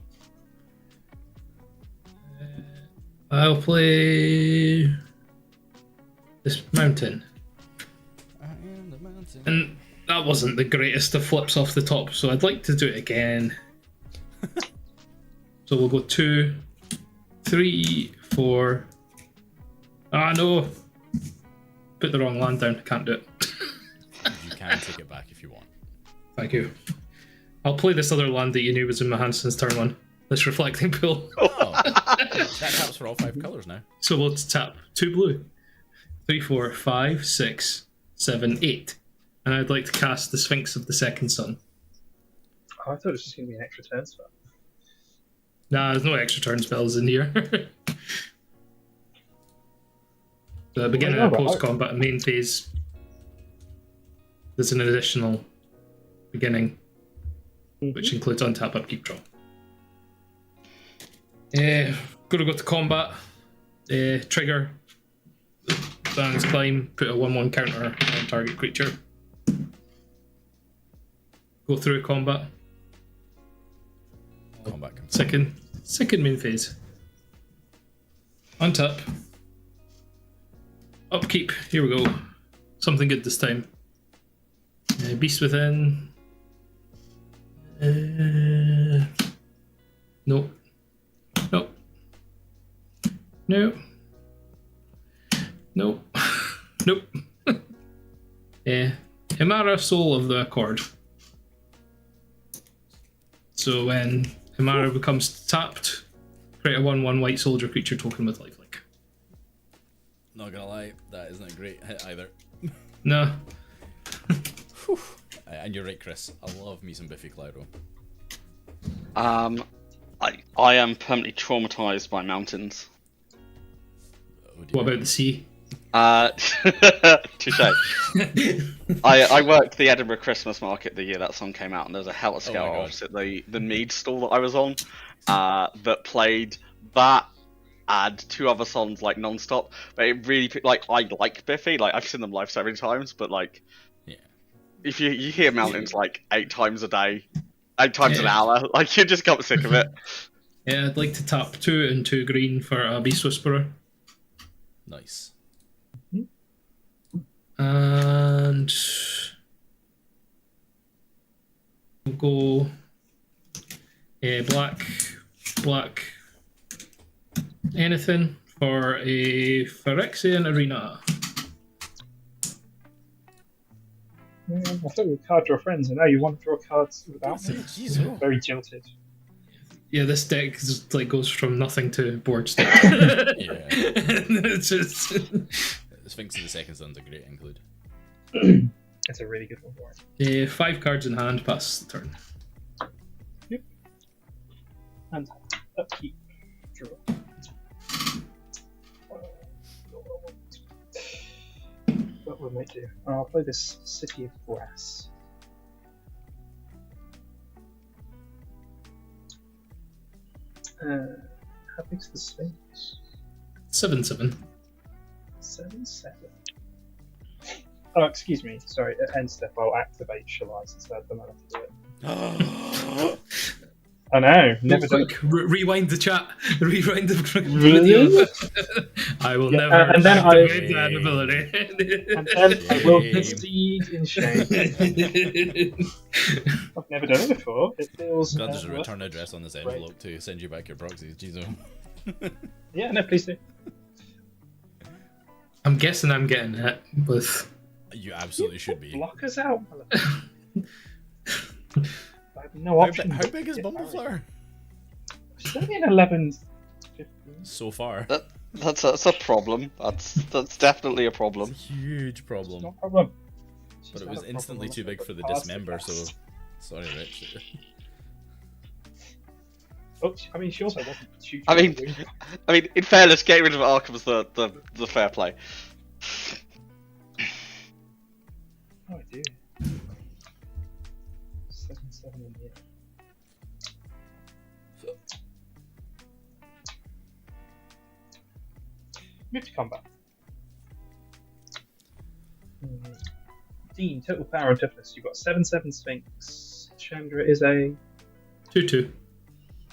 I'll play this mountain. I am the mountain. And that wasn't the greatest of flips off the top, so I'd like to do it again. So we'll go 2, 3, 4. Ah, no! Put the wrong land down. I can't do it. You can take it back if you want. Thank you. I'll play this other land that you knew was in my hand since turn 1. This Reflecting Pool. Oh. That taps for all 5 colours now. So we'll tap 2 blue. 3, 4, 5, 6, 7, 8. And I'd like to cast the Sphinx of the Second Sun. Oh, I thought it was just going to be an extra turn spell. Nah, there's no extra turn spells in here. The beginning of post-combat main phase, there's an additional beginning, which includes untap, upkeep, draw. Gonna go to combat. Trigger. Dance climb. Put a 1/1 counter on target creature. Go through combat. Combat complete. Second main phase. Untap. Upkeep. Here we go. Something good this time. Beast Within. Nope. Nope. Nope. Nope. Nope. Himara, Soul of the Accord. So when Himara becomes tapped, create a 1/1 white soldier creature token with lifelink. Not gonna lie, that isn't a great hit either. No. And you're right, Chris. I love me some Biffy Clyro. I am permanently traumatized by mountains. Oh, What about the sea? Touche. I worked the Edinburgh Christmas market the year that song came out, and there's a Helter Skelter opposite the mead stall that I was on that played that and 2 other songs like non-stop. But it really, like, I like Biffy, like I've seen them live so many times, but like, yeah, if you hear mountains like 8 times a day, 8 times an hour, like you just got sick of it. Yeah, I'd like to tap 2 and 2 green for a Beast Whisperer. Nice. And we'll go black, anything for a Phyrexian Arena. I thought we were card draw friends, and now you want to draw cards without me. Jeez, Very jilted. Yeah, this deck just like goes from nothing to board state. Yeah. It's just Sphinx of the Second Sun's a great include. It's a really good one for it. 5 cards in hand, pass the turn. Yep. And upkeep, draw. What would I do? I'll play this City of Brass. How big's the Sphinx? 7/7. 7/7. Oh, excuse me. Sorry. At end step, I'll activate Shalize instead. I'm not to do it. I know. Never done. Quick, rewind the chat. Rewind the video. I will never and then activate that ability. And then I will concede in shame. I've never done it before. It feels. God, there's a return address on this envelope to send you back your proxies. Jeez. Yeah, no, please do. I'm guessing I'm getting hit with. You absolutely should be. Block us out. I have no option. How big is Bumbleflower? It's only an 11. 15. So far. That's a problem. That's definitely a problem. It's a huge problem. Not a problem. But it was instantly too big for the dismember, so sorry, Rich. Oh, I mean, she also wasn't shooting. I mean, in fairness, getting rid of Arkham's the fair play. Oh, I do. 7/7 in here. Move to combat. Dean, total power and toughness. You've got 7/7 Sphinx. Chandra is a 2/2.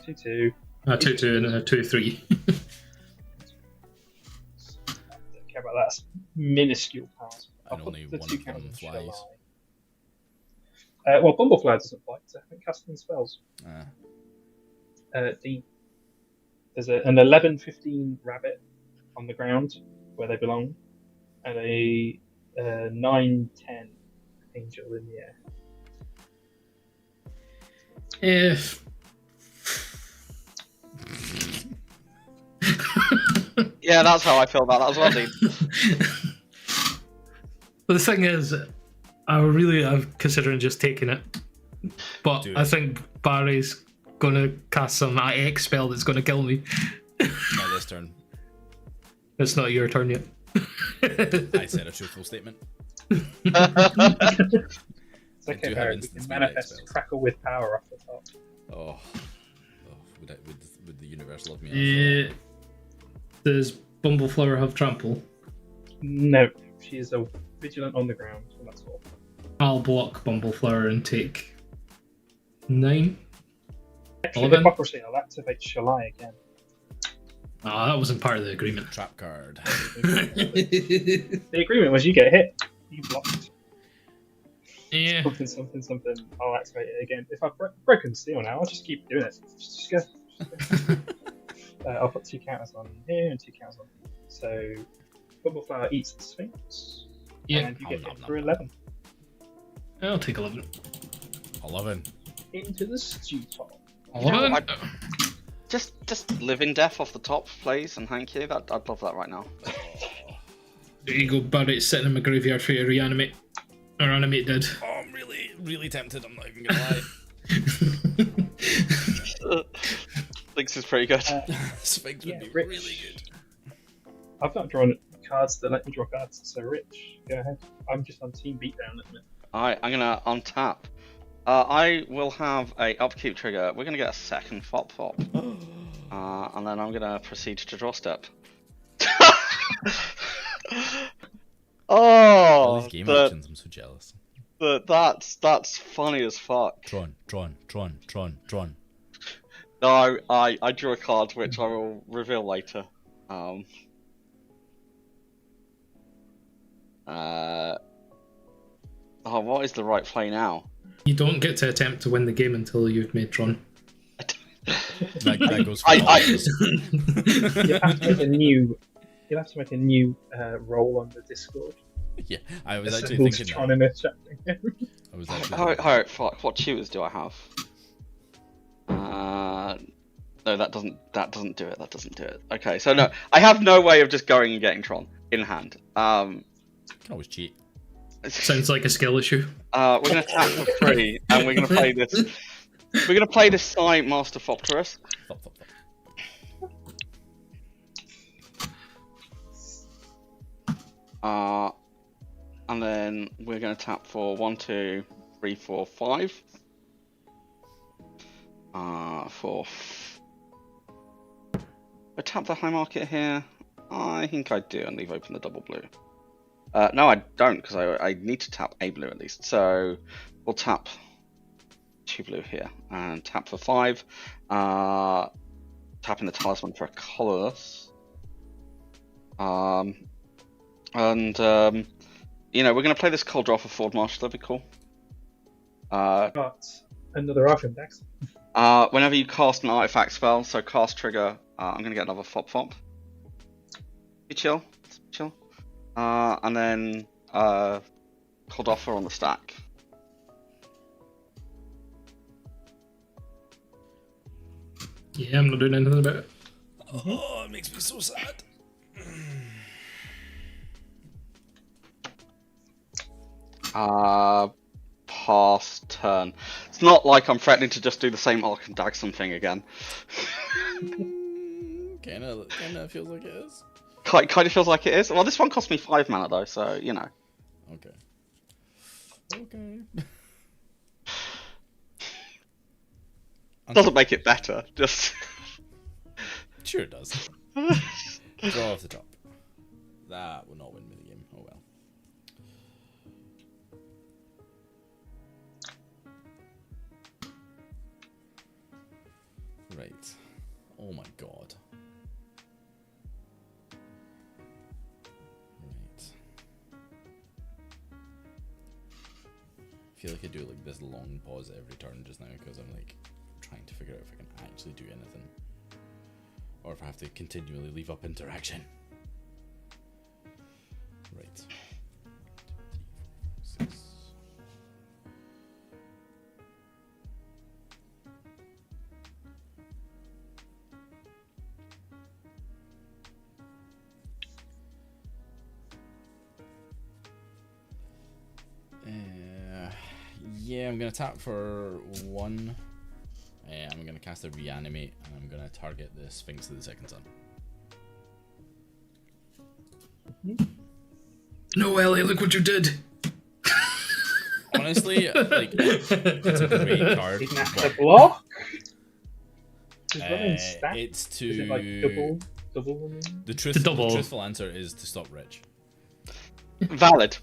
2/2. 2/2 and a 2/3. Don't care about that. It's minuscule powers. And only one of them flies. Well, Bumbleflower doesn't fly, so I haven't cast any spells. Dean. There's an 11/15 rabbit on the ground where they belong, and a 9/10 angel in the air. If Yeah, that's how I feel about that as well, Dean. But the thing is, I'm considering just taking it. But I think Barry's gonna cast some IX spell that's gonna kill me. Not this turn. It's not your turn yet. I said a truthful statement. It's okay, Barry. We can manifest Crackle with power off the top. Oh, would the universe love me? Yeah. Does Bumbleflower have trample? No, she is a vigilant on the ground, and that's all. I'll block Bumbleflower and take 9. Actually, hypocrisy, I'll activate Shalai again. Ah, that wasn't part of the agreement. Trap card. The agreement was you get hit, you blocked. Yeah. Something, I'll activate it again. If I've broken Steel now, I'll just keep doing it. Just go. I'll put 2 counters on here and 2 counters on here. So, Bumbleflower eats the Sphinx. Yeah. And you get hit for 11. I'll take 11. 11. Into the stew top. 11? Just living death off the top, please, and thank you. I'd love that right now. There you go, Barry. It's sitting in my graveyard for you to reanimate. Or animate dead. Oh, I'm really tempted. I'm not even gonna lie. Sphinx is pretty good. Sphinx would be Rich. really good. I've not drawn cards that let me draw cards, so Rich, go ahead. I'm just on Team Beatdown at the minute. Alright, I'm gonna untap. I will have a upkeep trigger. We're gonna get a second Fop. And then I'm gonna proceed to draw step. All these game options, I'm so jealous. That's funny as fuck. Tron. No, I drew a card which I will reveal later. What is the right play now? You don't get to attempt to win the game until you've made Tron. That goes for all of us. You'll have to make a new role on the Discord. Yeah, I was actually Assembles thinking Tron that. in a chatting game. I was actually Alright, fuck. What tutors do I have? No, that doesn't do it. That doesn't do it. Okay, so no, I have no way of just going and getting Tron in hand. You can always cheat. Sounds like a skill issue. We're gonna tap for 3, and we're gonna play this. We're gonna play this Psy Master Fopterus. Flop. And then we're gonna tap for 1, 2, 3, 4, 5. I tap the high market here. I think I do and leave open the double blue. No, I don't, because I need to tap a blue at least. So we'll tap 2 blue here and tap for 5. Tapping the talisman for a colorless. You know, we're going to play this cold draw for Ford Marshall. That'd be cool. Got another item next. Whenever you cast an artifact spell, so cast trigger, I'm going to get another Fop. You chill. And then cold offer on the stack. Yeah, I'm not doing anything about it. Oh, it makes me so sad. Pass turn. It's not like I'm threatening to just do the same Arc and Dagsum thing again. Kinda feels like it is. Kind of feels like it is. Well, this one cost me 5 mana though, so you know. Okay. Doesn't make it better. Just. Sure it does. Draw off the top. That will not win me the game. Oh well. Right. Oh my god. Right. I feel like I do like this long pause every turn just now because I'm like trying to figure out if I can actually do anything. Or if I have to continually leave up interaction. Right. 2, 3, 4, 5, 6. I'm going to tap for 1. I'm going to cast a Reanimate, and I'm going to target the Sphinx of the Second Sun. No, Ellie, look what you did. Honestly, like, it's a great card. Didn't have to block. Is running Uh, stat? it's to... Is it like double running? The double. truthful answer is to stop Rich. Valid.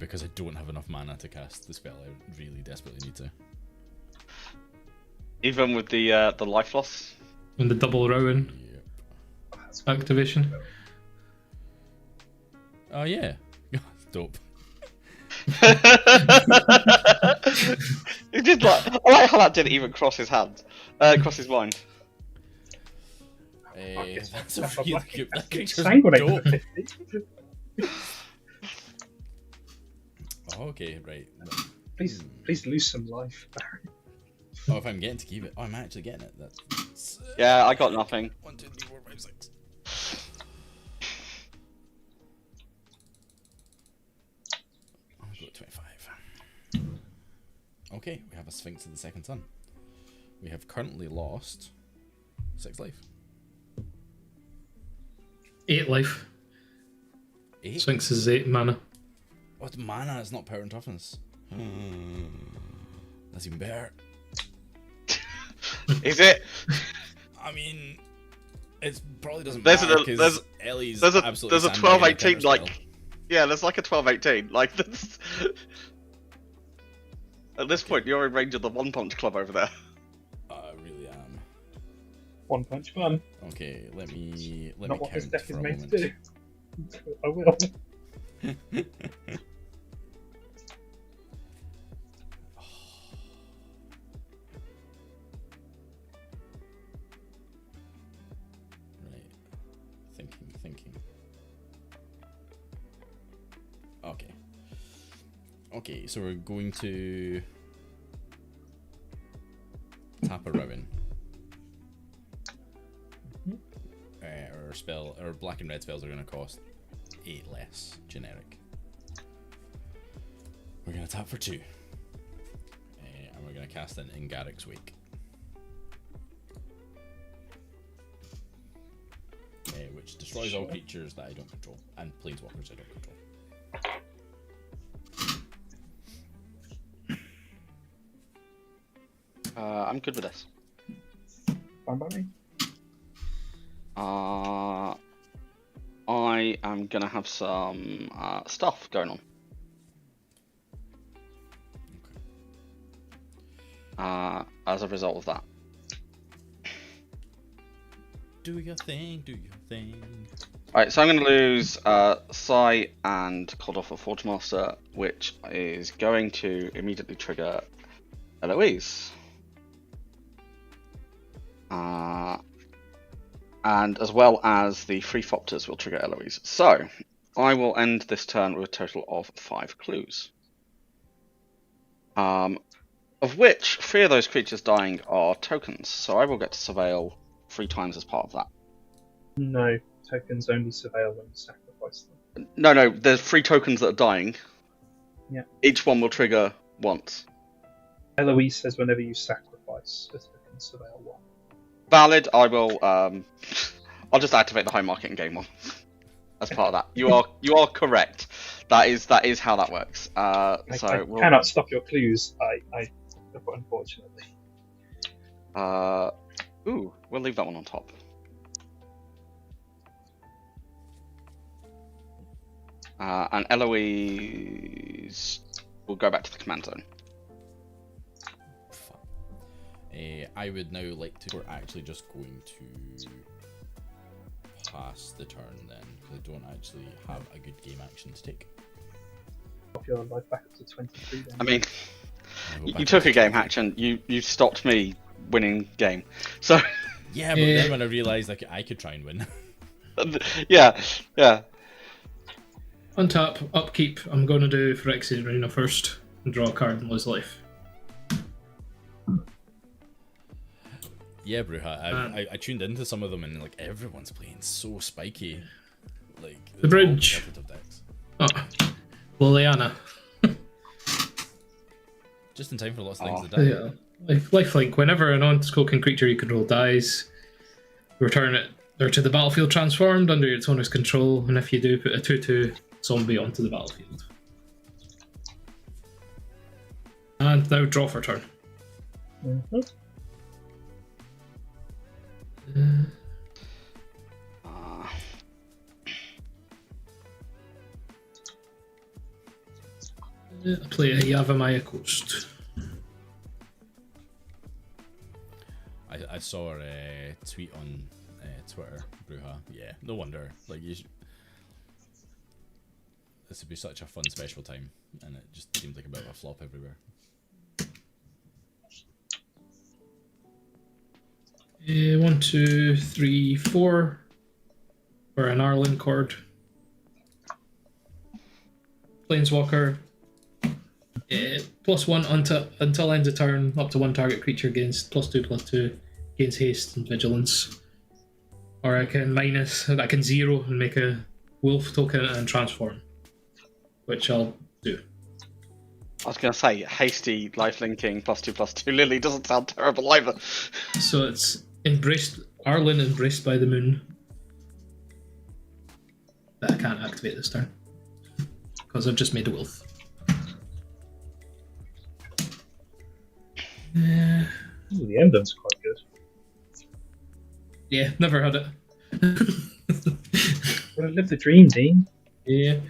Because I don't have enough mana to cast the spell I really desperately need to. Even with the life loss. And the double Rowan activation. Oh yeah, dope. It did like. I like how that didn't even cross his hand, cross his mind. That's a really good. That creature's Sanguinate dope. for 50. Okay, right. Please lose some life, Barry. Oh, if I'm getting to keep it. Oh, I'm actually getting it. That's... Yeah, I got nothing. 1, 2, 3, 4, 5, 6. I'll go 25. Okay, we have a Sphinx of the Second Sun. We have currently lost 6 life. 8 life. 8? Sphinx is 8 mana. Oh, it's mana, it's not power and toughness. That's even better. Is it? I mean, it probably doesn't There's matter a- because Ellie's There's a absolutely 12-18 sandbagging like. a counterspell. Yeah, there's like a 12-18. Like this. At this point, you're in range of the One Punch Club over there. I really am. One punch man. Okay, let me Not what this count deck for is a made moment. to do. I will. Right. Thinking. Okay. Okay, so we're going to tap a Rowan. Our spell, our black and red spells are going to cost 8 less generic. We're going to tap for 2. And we're going to cast an in Garrick's Wake. Which destroys all creatures that I don't control, and planeswalkers I don't control. I'm good with this. Fine by me. I am gonna have some stuff going on. As a result of that. Do your thing, do your thing. Alright, so I'm going to lose Psy and Cold Off of Forge Master, which is going to immediately trigger Eloise. And as well as the Free Fopters will trigger Eloise. So, I will end this turn with a total of 5 clues. Of which 3 of those creatures dying are tokens, so I will get to surveil 3 times as part of that. No, tokens only surveil when you sacrifice them. No, there's 3 tokens that are dying. Yeah. Each one will trigger once. Eloise says whenever you sacrifice, a token surveil one. Valid. I will. I'll just activate the home market and game one as part of that. You are correct. That is how that works. I cannot stop your clues. Unfortunately. Ooh, we'll leave that one on top. And Eloise will go back to the command zone. I would now like to. We're actually just going to pass the turn then, because I don't actually have a good game action to take. Drop your life back up to 23 then. I mean, you took a game action. You stopped me winning game. So yeah, but then when I realised like I could try and win. yeah. Untap, upkeep. I'm going to do Phyrexian Arena first and draw a card and lose life. Yeah, Bruja, I tuned into some of them and like everyone's playing so spiky. Like The bridge. Decks. Oh, Liliana. Just in time for lots of things Oh. to die. Yeah. Lifelink. Whenever a non-token creature you control dies, return it or to the battlefield transformed under its owner's control, and if you do, put a 2/2 zombie onto the battlefield. And now draw for turn. Mm-hmm. Play a Yavimaya Coast. I saw her tweet on Twitter, Bruja. Yeah, no wonder. Like, this would be such a fun special time, and it just seemed like a bit of a flop everywhere. 1, 2, 3, 4 for an Arlen cord. Planeswalker. +1 until end of turn, up to one target creature gains +2/+2, gains haste and vigilance. Or I can 0 and make a wolf token and transform, which I'll do. I was going to say, hasty lifelinking +2/+2 Lily doesn't sound terrible either. So it's Arlen embraced by the moon. That I can't activate this turn because I've just made a wolf. Ooh, the emblem's quite good. Yeah, never had it. Well, live the dream, Dean. Yeah.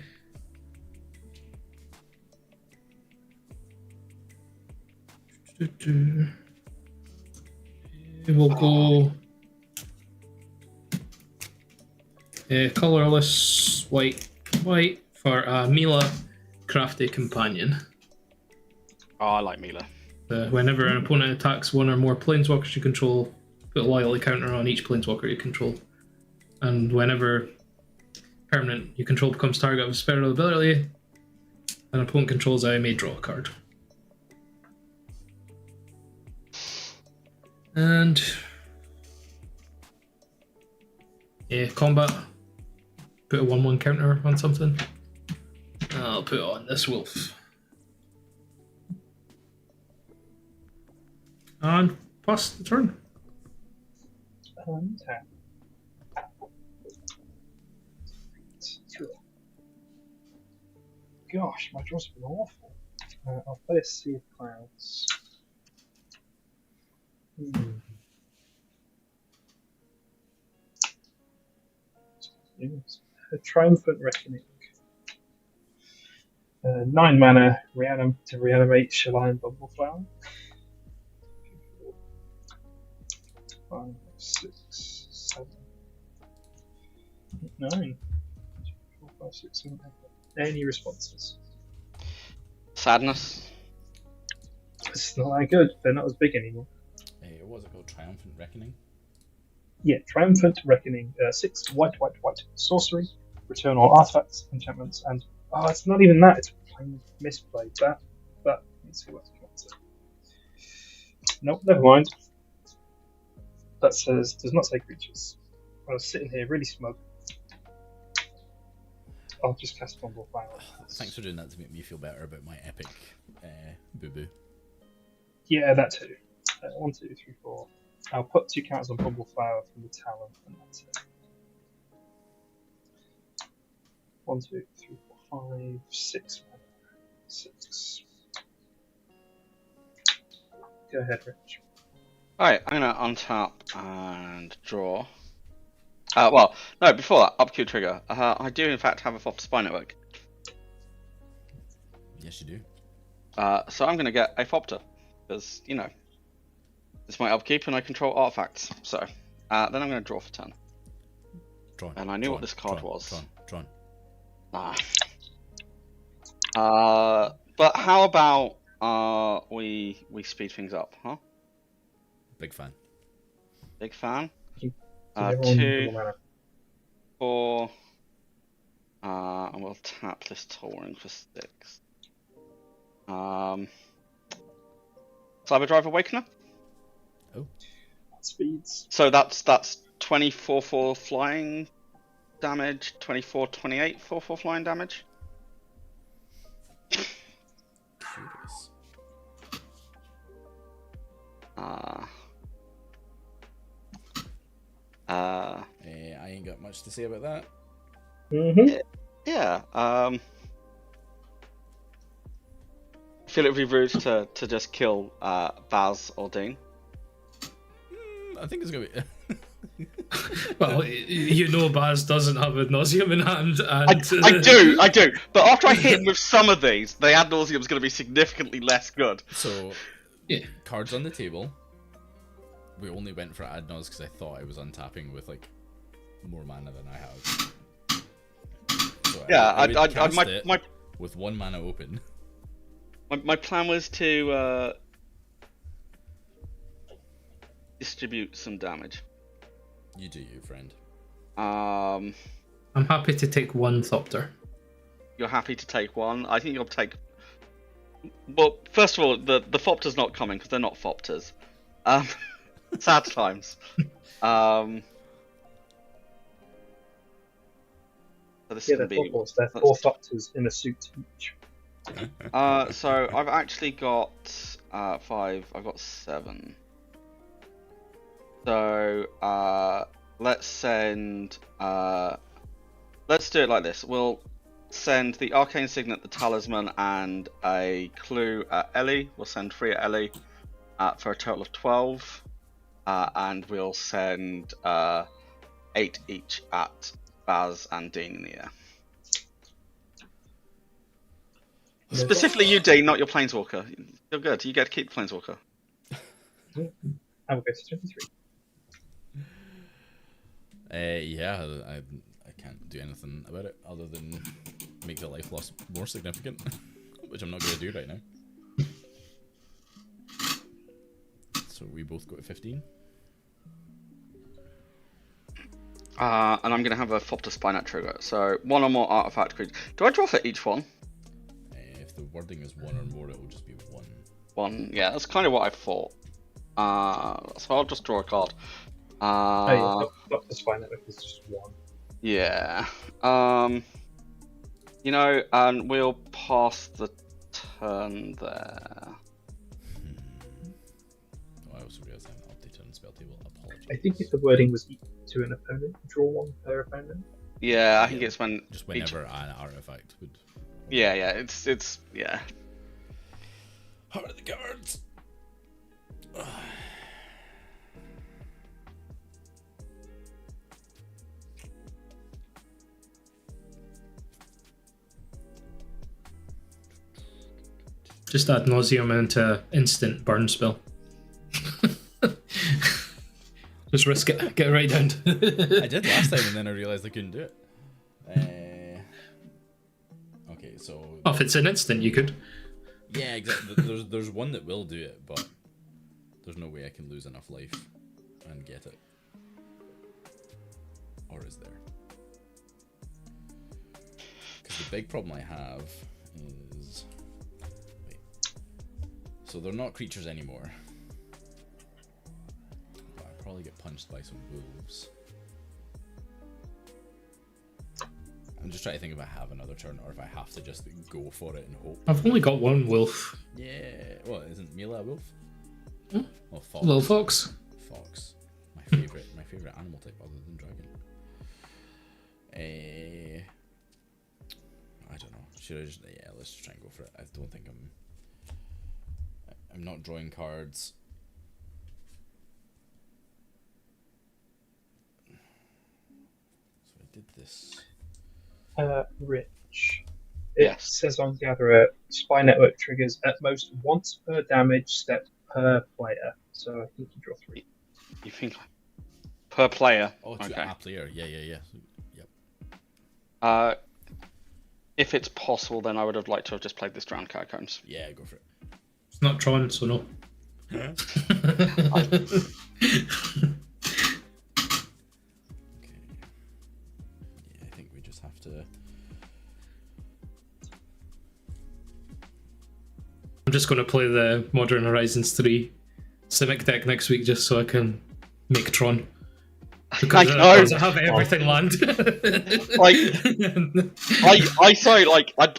We'll go colorless white for Mila Crafty Companion. Oh, I like Mila. Whenever an opponent attacks one or more planeswalkers you control, put a loyalty counter on each planeswalker you control. And whenever permanent you control becomes target of a spell ability, an opponent controls I may draw a card. And combat. Put a 1/1 counter on something. I'll put it on this wolf. And pass the turn. Untap. Gosh, my draw's been awful. I'll play a Sea of Clouds. A Triumphant Reckoning. 9 mana to reanimate Scion Bumbleflower. 5, 6, 7, 8, 9. 4, 5, 6, 7, 8. Any responses? Sadness. It's not that good. They're not as big anymore. What was it called? Triumphant Reckoning? Yeah, Triumphant Reckoning. 6 white. Sorcery. Return all artifacts, enchantments, and it's not even that. It's plain misplayed. That. Let's see what's got. Nope, never mind. That says does not say creatures. I was sitting here really smug. I'll just cast Bumbleflower. Thanks for doing that to make me feel better about my epic boo-boo. Yeah, that too. 1, 2, 3, 4. I'll put 2 counters on Bumbleflower from the Talon, and that's it. 1, 2, 3, 4, 5, 6. 6. Go ahead, Rich. Alright, I'm going to untap and draw. Well, no, before that, upkeep trigger. I do, in fact, have a Foster Spy Network. Yes, you do. So I'm going to get a Fopter. Because, it's my upkeep and I control artifacts. So, then I'm going to draw for turn. And I knew what this card was. Drawn. But how about we speed things up, huh? Big fan. Big fan. 2, 4, and we'll tap this Tauren for 6. Cyber Drive Awakener. Oh. Speeds. So that's 24 for flying damage, 24, 28 for flying damage. Curious. I ain't got much to say about that. Mm-hmm. Yeah. I feel it'd be rude to just kill Baz or Dean. I think it's gonna be. Well, you know, Baz doesn't have ad nauseum in hand, and I do. But after I hit him with some of these, the ad nauseum is going to be significantly less good. So, yeah. Cards on the table. We only went for ad naus because I thought I was untapping with like more mana than I have. So Yeah, I would cast my it with 1 mana open. my plan was to distribute some damage. You do you, friend. I'm happy to take 1 Thopter. You're happy to take 1. I think you'll take. Well, first of all, the Thopter's not coming because they're not Thopters. Sad times. So this Yeah, is they're gonna be. four. They're 4 Thopters in a suit each. So I've actually got 5. I've got 7. So let's send. Let's do it like this. We'll send the Arcane Signet, the Talisman, and a clue at Ellie. We'll send 3 at Ellie for a total of 12. And we'll send 8 each at Baz and Dean in the air. Specifically you, Dean, not your Planeswalker. You're good. You get to keep the Planeswalker. I will go to 23. Yeah, I can't do anything about it other than make the life loss more significant, which I'm not going to do right now. So we both go to 15. And I'm going to have a Thopter Spynet trigger. So 1 or more artifact creatures. Do I draw for each one? If the wording is 1 or more, it will just be 1. 1, yeah, that's kind of what I thought. So I'll just draw a card. Not the spine network is just 1. Yeah. You know, and we'll pass the turn there. Oh, I also realised I haven't updated on the spell table. Apologies. I think if the wording was equal to an opponent, draw 1 per opponent. Yeah, I think it's when just whenever an artifact would. Yeah, it's yeah. Heart of the cards. Just ad nauseum into instant burn spell. Just risk it. Get it right down. I did last time, and then I realised I couldn't do it. Okay, so. Oh, if it's an instant, you could. Yeah, exactly. There's one that will do it, but there's no way I can lose enough life and get it. Or is there? Because the big problem I have is... Wait. So they're not creatures anymore. But I'll probably get punched by some wolves. I'm just trying to think if I have another turn or if I have to just go for it and hope. I've only got 1 wolf. Yeah. Well, isn't Mila a wolf? Hmm? Oh, fox. Little fox. Fox. My favorite animal type other than dragon. I don't know. Should I just... Yeah, let's just try and go for it. I don't think I'm not drawing cards. So I did this. Rich. It Yes. says on Gatherer, Spy Network triggers at most once per damage step per player. So I think you draw 3. You think per player? Oh, to Okay. a player. Yeah. Yep. If it's possible, then I would have liked to have just played this Drowned Catacombs. Yeah, go for it. It's not Tron, so no. Okay. Yeah, I think we just have to... I'm just going to play the Modern Horizons 3 Simic deck next week just so I can make Tron. Because I have everything land. Like,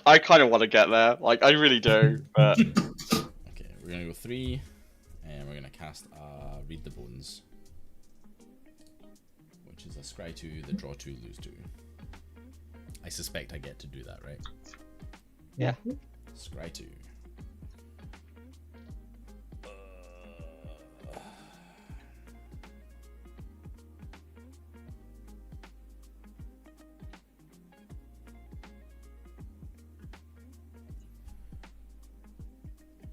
I kind of want to get there. Like, I really do. But Okay, we're gonna go 3. And we're gonna cast Read the Bones, which is a scry 2, the draw 2, lose 2. I suspect I get to do that, right? Yeah. Scry 2.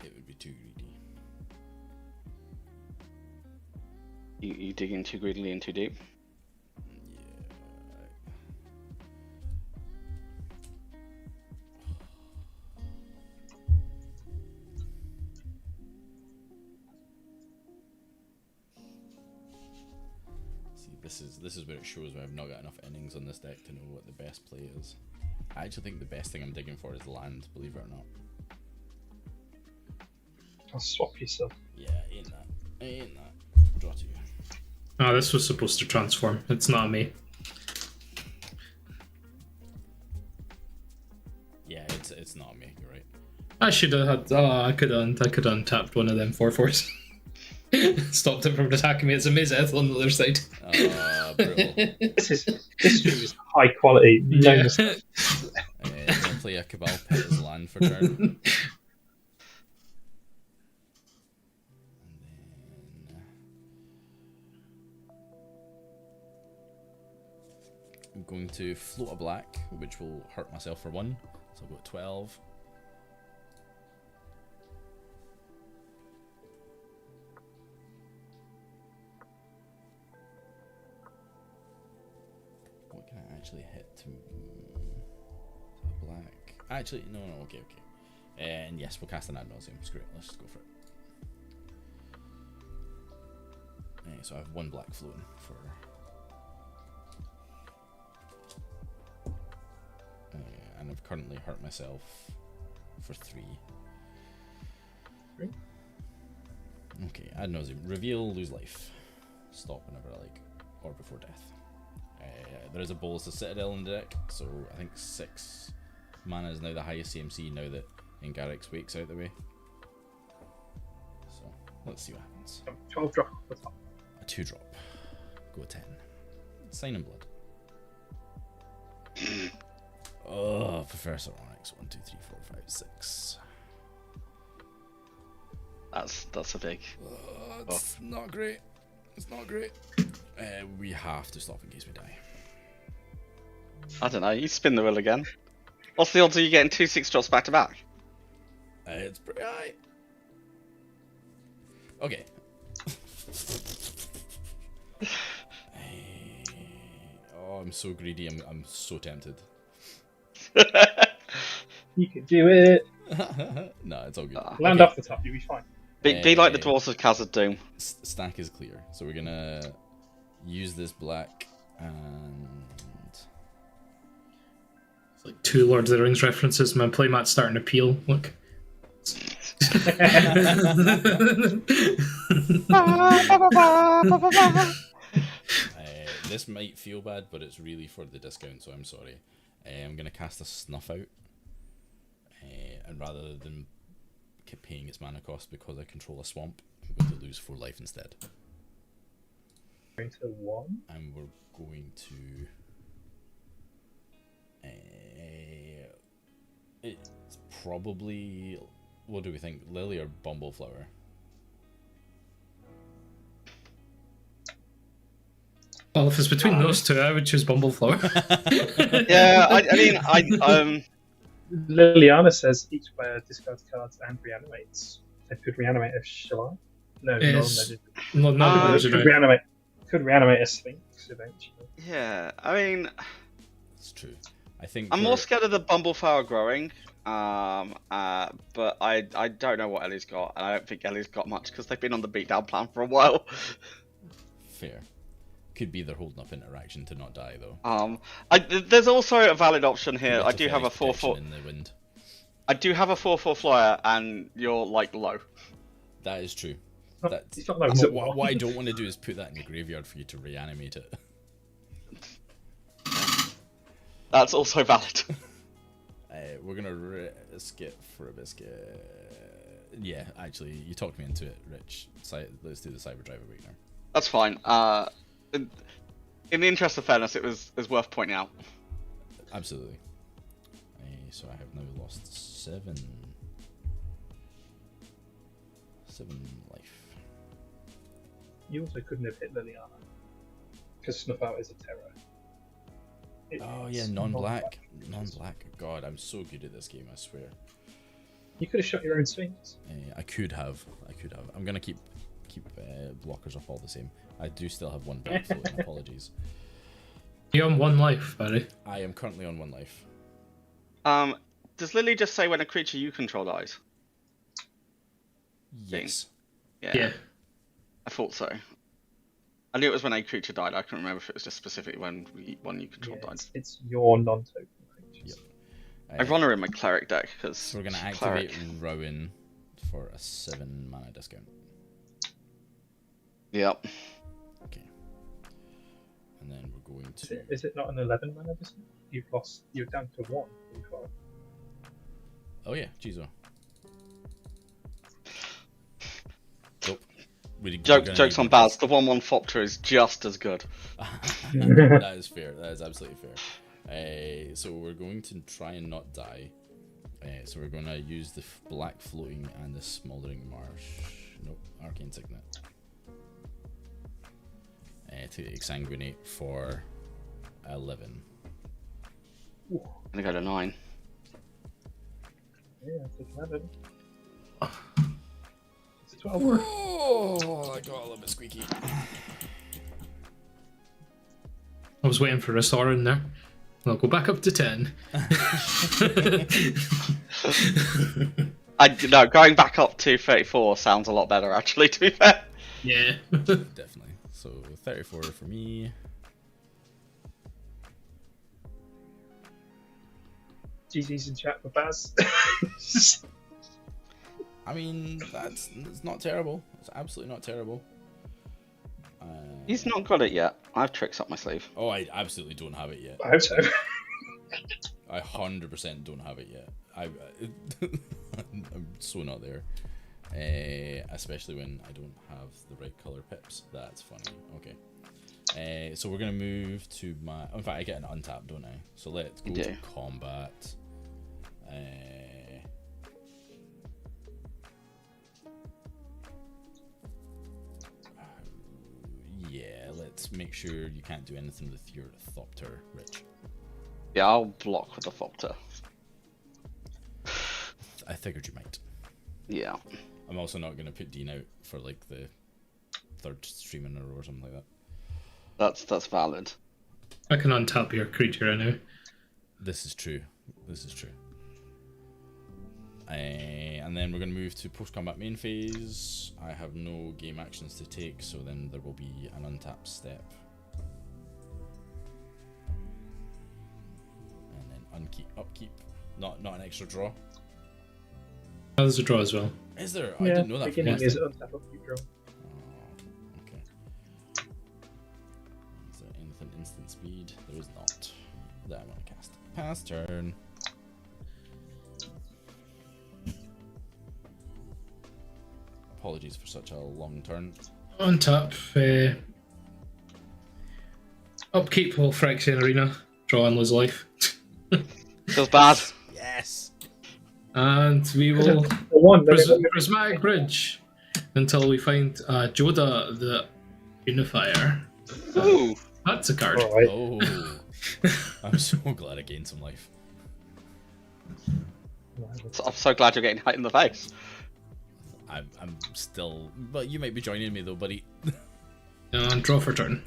It would be too greedy. You digging too greedily and too deep? This is where it shows where I've not got enough innings on this deck to know what the best play is. I actually think the best thing I'm digging for is land, believe it or not. I'll swap yourself. Yeah, ain't that. Draw 2. Oh, this was supposed to transform. It's not me. Yeah, it's not me, you're right. I should have had. Oh, I could have untapped one of them 4/4s. Stopped it from attacking me. It's a Mizeth on the other side. Brutal. This stream is high quality. No mistake. Gonna play a Cabal Pit as land for turn. I'm going to float a black, which will hurt myself for 1. So I'll go at 12. What can I actually hit to black? Actually, no, okay. And yes, we'll cast an ad nauseam. Screw it, let's just go for it. So I have 1 black floating for. And I've currently hurt myself for 3. Okay, ad nauseam. Reveal, lose life. Stop whenever I like, or before death. There is a Bolus of Citadel in the deck, so I think 6 mana is now the highest CMC now that Ingarrick's Wake's out the way. So let's see what happens. 12 drop off the top. A 2-drop. Go 10. Sign in Blood. Oh, Professor Onyx. 1, 2, 3, 4, 5, 6. That's a big. It's not great. It's not great. We have to stop in case we die. I don't know. You spin the wheel again. What's the odds of you getting 2 6-drops back to back? It's pretty high. Okay. Oh, I'm so greedy. I'm so tempted. You can do it. No, it's all good. Land Okay. off the top, you'll be fine. Be like the Dwarves of Khazad Doom. Stack is clear, so we're gonna use this black and It's like 2 Lord of the Rings references. My playmat's starting to peel. Look. this might feel bad, but it's really for the discount, so I'm sorry. I'm gonna cast a Snuff Out, and rather than keep paying its mana cost because I control a swamp, I'm going to lose 4 life instead. Going to 1. And we're going to. It's probably. What do we think? Lily or Bumbleflower? Well, if it's between those two, I would choose Bumbleflower. Yeah, I mean, Liliana says each player discards cards and reanimates. They could reanimate a Shalai. No, Is- non-legendary. Could reanimate a Sphinx eventually. yeah. I mean, It's true. I think I'm more scared of the Bumbleflower growing. But I don't know what Ellie's got, and I don't think Ellie's got much because they've been on the beatdown plan for a while. Fair. Could be they're holding up interaction to not die though. There's also a valid option here. I do have a Protection 4/4. in the wind. I do have a 4/4 flyer, and you're like low. That is true. He's not like What I don't want to do is put that in your graveyard for you to reanimate it. That's also valid. We're gonna risk it for a biscuit. Yeah, actually, you talked me into it, Rich. Let's do the Cyberdrive Awakener. That's fine. In the interest of fairness, it was worth pointing out. Absolutely. So I have now lost 7 life. You also couldn't have hit Liliana because Snuff Out is a terror. Oh yeah, non-black. Non-black. God, I'm so good at this game, I swear. You could have shot your own Sphinx. I could have. I'm gonna keep blockers up all the same. I do still have 1 black floating. Apologies. You're on 1 life, Barry. I am currently on 1 life. Does Lily just say when a creature you control dies? Yes. Yeah. I thought so. I knew it was when a creature died. I couldn't remember if it was just specifically when one you control died. It's your non-token creatures. Yep. I run her in my cleric deck because So we're gonna activate Rowan for a 7 mana discount. Yep. Okay. And then we're going to. Is it not an 11 mana discount? You're down to 1 from 12. Oh yeah, Jizo. Nope. Jokes on Baz. The 1/1 Fopter is just as good. That is fair. That is absolutely fair. So we're going to try and not die. So we're going to use the black floating and the smoldering marsh. Nope, arcane signet. To exsanguinate for 11. Ooh. I'm gonna go to 9. Yeah, it's 11. It's a 12. Oh, I got a little bit squeaky. I was waiting for a Sorin there. I'll go back up to 10. No, going back up to 34 sounds a lot better, actually, to be fair. Yeah. Definitely. So 34 for me. GG's in chat for Baz. I mean, that's not terrible. It's absolutely not terrible. He's not got it yet. I have tricks up my sleeve. Oh, I absolutely don't have it yet. I hope so. I 100% don't have it yet. I'm so not there. Especially when I don't have the right color pips. That's funny. Okay. So we're gonna move to my. In fact, I get an untap, don't I? So let's go to combat. Yeah, let's make sure you can't do anything with your Thopter, Rich. Yeah, I'll block with the Fopter. I figured you might. Yeah. I'm also not going to put Dean out for like the 3rd stream in a row or something like that. That's valid. I can untap your creature anyway. This is true. This is true. And then we're going to move to post-combat main phase. I have no game actions to take, so then there will be an untap step. And then upkeep. Not an extra draw. Oh, there's a draw as well. Is there? Yeah, I didn't know that. beginning is untap upkeep draw. Oh, okay. Is there anything instant speed? There is not. That I want to cast. Pass turn. Apologies for such a long turn. Untap. Upkeep will Phyrexian Arena. Draw and lose life. Feels bad. Yes. And we will Prismatic Bridge until we find Joda the Unifier. Ooh. That's a card. Alright. Oh. I'm so glad I gained some life. I'm so glad you're getting hit in the face. I'm still. But you might be joining me though, buddy. And draw for turn.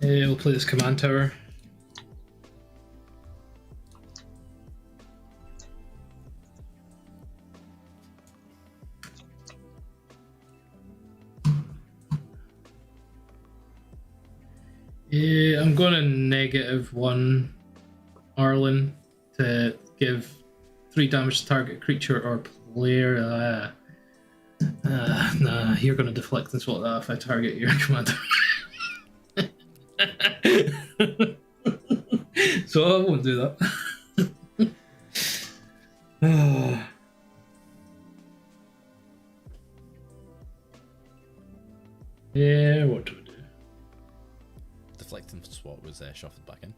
We'll play this command tower. Yeah, I'm going to -1 Arlen to give 3 damage to target creature or player. Nah, you're going to deflect and swap that if I target your commander. So I won't do that. Yeah, what do we do? Deflect and swat was shuffled back in.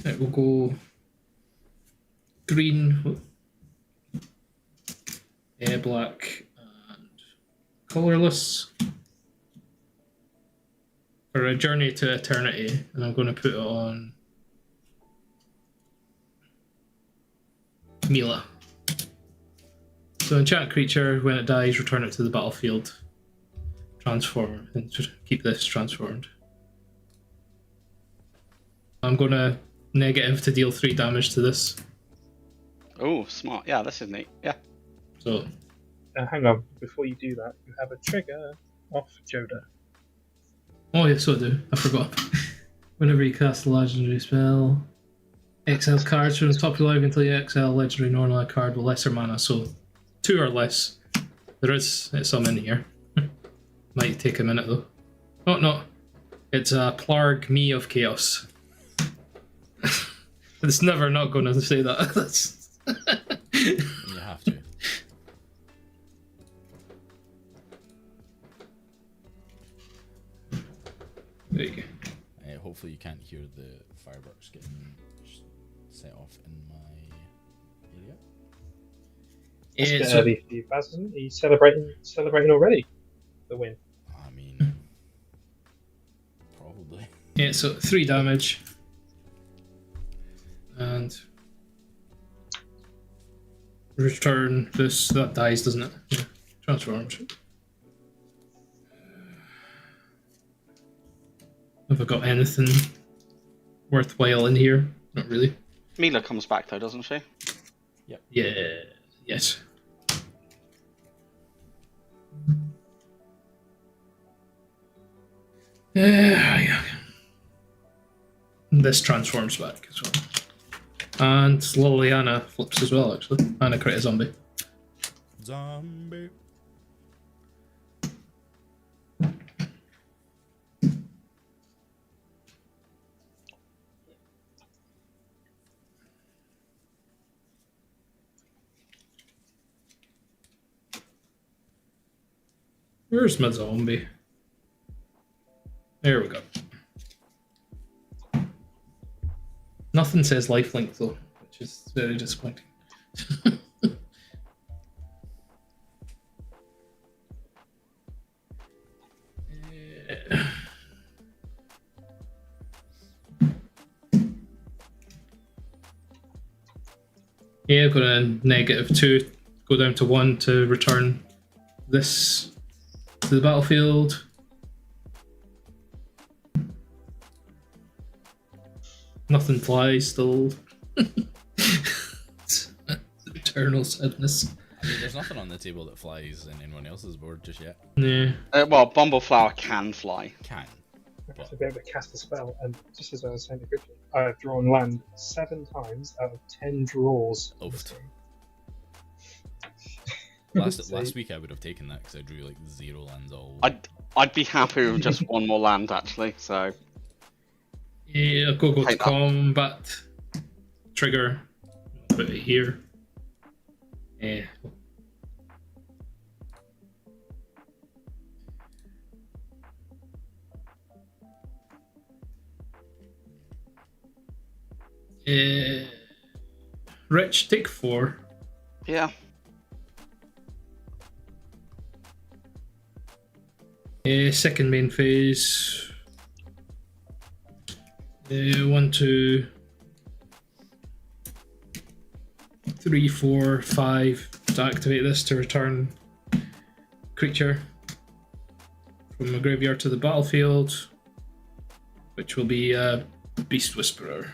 Right, we'll go green, black, and colourless for a Journey to Eternity, and I'm going to put it on Mila. So enchant creature, when it dies, return it to the battlefield. Transform, and just keep this transformed. I'm going to negative to deal 3 damage to this. Oh, smart. Yeah, this is neat. Yeah. So, Hang on, before you do that, you have a trigger off Joda. oh yeah, so I do. I forgot. Whenever you cast a legendary spell, exile cards from the top of your library until you exile a legendary normal card with lesser mana. So 2 or less. There is some in here. Might take a minute though. Oh no, it's a Plarg Me of Chaos. It's never not going to say that. That's You have to. there you go. Hopefully you can't hear the fireworks getting set off in my area. It's a bit So- early for you, Baz, isn't it? Are you celebrating already? The win. I mean, probably. Yeah, so 3 damage. And return this. That dies, doesn't it? Yeah. Transforms. Have I got anything worthwhile in here? Not really. Mila comes back though, doesn't she? Yeah. Yes. Yeah. This transforms back as well. And Liliana flips as well, actually. And I create a zombie. Zombie. Where's my zombie? There we go. Nothing says lifelink though, which is very disappointing. Yeah, I've got a -2, go down to 1 to return this to the battlefield. Nothing flies still. Eternal sadness. I mean, there's nothing on the table that flies in anyone else's board just yet. Yeah. Well, Bumbleflower can fly. Can. I have to be able to cast a spell, and just as I was saying to Christian, I have drawn land 7 times out of 10 draws. Oofed. So- Last week I would have taken that because I drew like 0 lands all. I'd be happy with just one more land actually. So Yeah, I'll go to Take that. combat. Trigger. Put it here. Yeah. Rich, take 4. yeah, Second main phase. 1, 2, 3, 4, 5 to activate this to return creature from the graveyard to the battlefield, which will be a Beast Whisperer.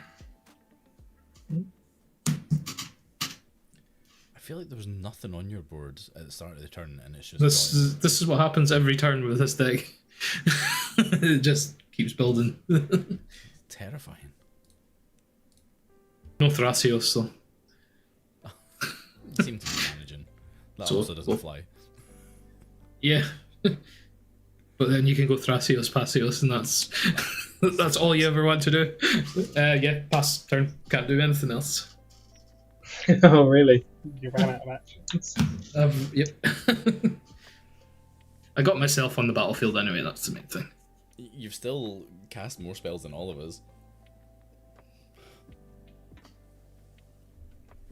I feel like there was nothing on your board at the start of the turn, and it's just This is what happens every turn with this deck. It just keeps building. terrifying. No Thrasios though. You seem to be managing. That So- also doesn't fly. Yeah. But then you can go Thrasios, Pasios, and that's all you ever want to do. Yeah, pass turn. Can't do anything else. Oh, really? You ran out of actions. Yep. I got myself on the battlefield anyway, that's the main thing. You've still cast more spells than all of us.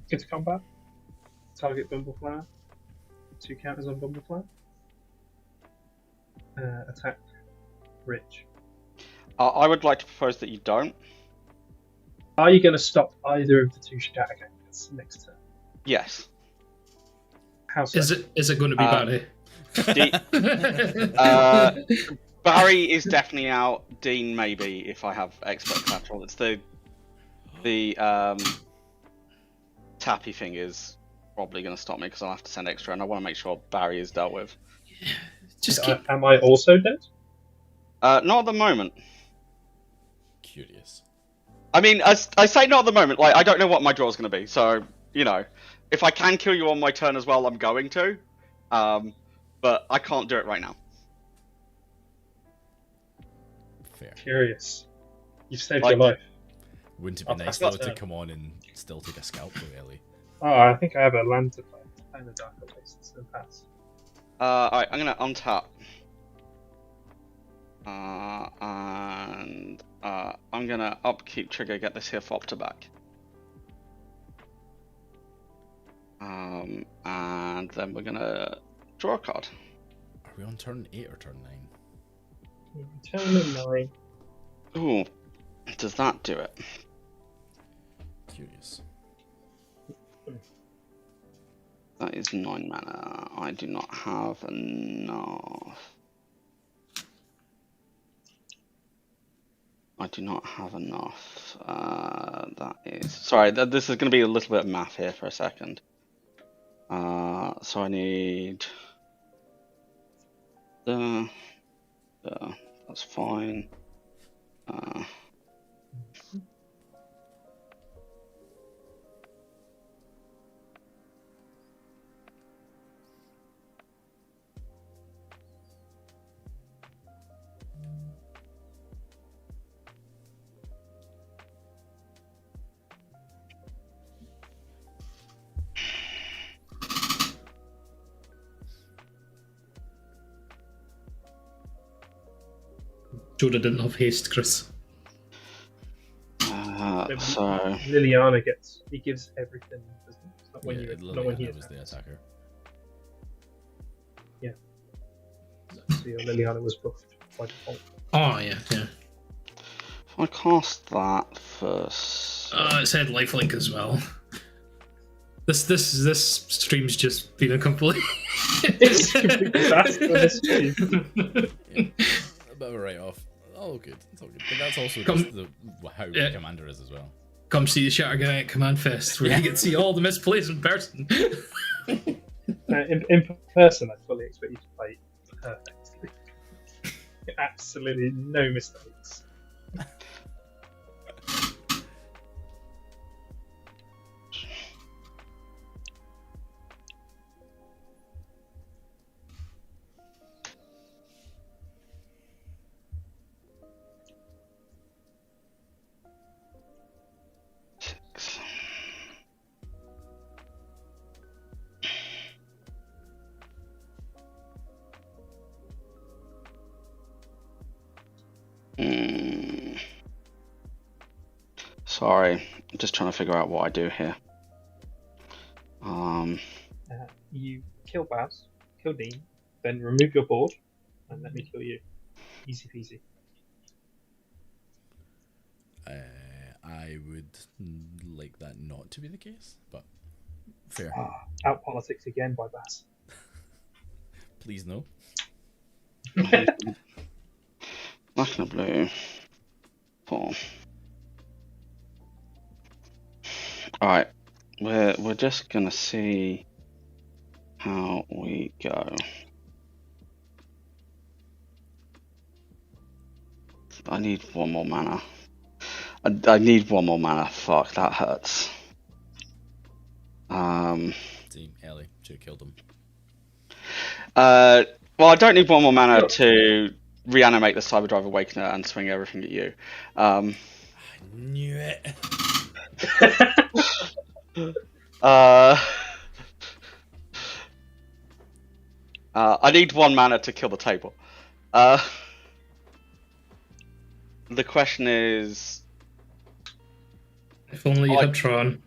Get to combat. Target Bumbleflower. 2 counters on Bumbleflower. Attack Rich. I would like to propose that you don't. Are you going to stop either of the 2 Shattergangs next turn? Yes. How so? Is it going to be Barry? Barry is definitely out. Dean maybe if I have expert collateral. It's the tappy thing is probably going to stop me because I'll have to send extra, and I want to make sure Barry is dealt with. Just keep... Am I also dead? Not at the moment. Curious. I mean, I say not at the moment. Like I don't know what my draw is going to be, so you know, if I can kill you on my turn as well, I'm going to. But I can't do it right now. Fair. Curious. You've saved your life. Wouldn't it be nice though to come on and still take a scalp though, Ellie? Oh, I think I have a land to play. And a darker place to pass. Alright, I'm gonna untap. And I'm gonna upkeep trigger, get this here for Opta back. And then we're gonna draw a card. Are we on turn 8 or turn 9? Turn 9. Ooh, does that do it? Curious. That is 9 mana. I do not have enough. I do not have enough. That is... Sorry, this is going to be a little bit of math here for a second. So I need... That's fine. Joda didn't have haste, Chris. So Liliana gives everything, doesn't it? It's not when Yeah, not when he Liliana was attacks. the attacker. Yeah. So your Liliana was buffed by default. Oh, yeah. if I cast that first... It said lifelink as well. This stream's just been a complete... It's a complete disaster, this stream. A bit of a write-off. Oh, good. It's all good. But that's also just how the commander is as well. Come see the Shattergang at Command Fest, where you get to see all the misplays in person. In person, I fully expect you to play perfectly. Absolutely no mistakes. Sorry, I'm just trying to figure out what I do here. You kill Baz, kill Dean, then remove your board, and let me kill you. Easy peasy. I would like that not to be the case, but fair. Out politics again by Baz. Please no. Black and blue. 4. Alright, we're just gonna see how we go. I need one more mana. I need one more mana. Fuck, that hurts. See, Ellie should have killed him. Well, I don't need one more mana to reanimate the Cyberdrive Awakener and swing everything at you. I knew it. I need 1 mana to kill the table. The question is, If only you had Tron.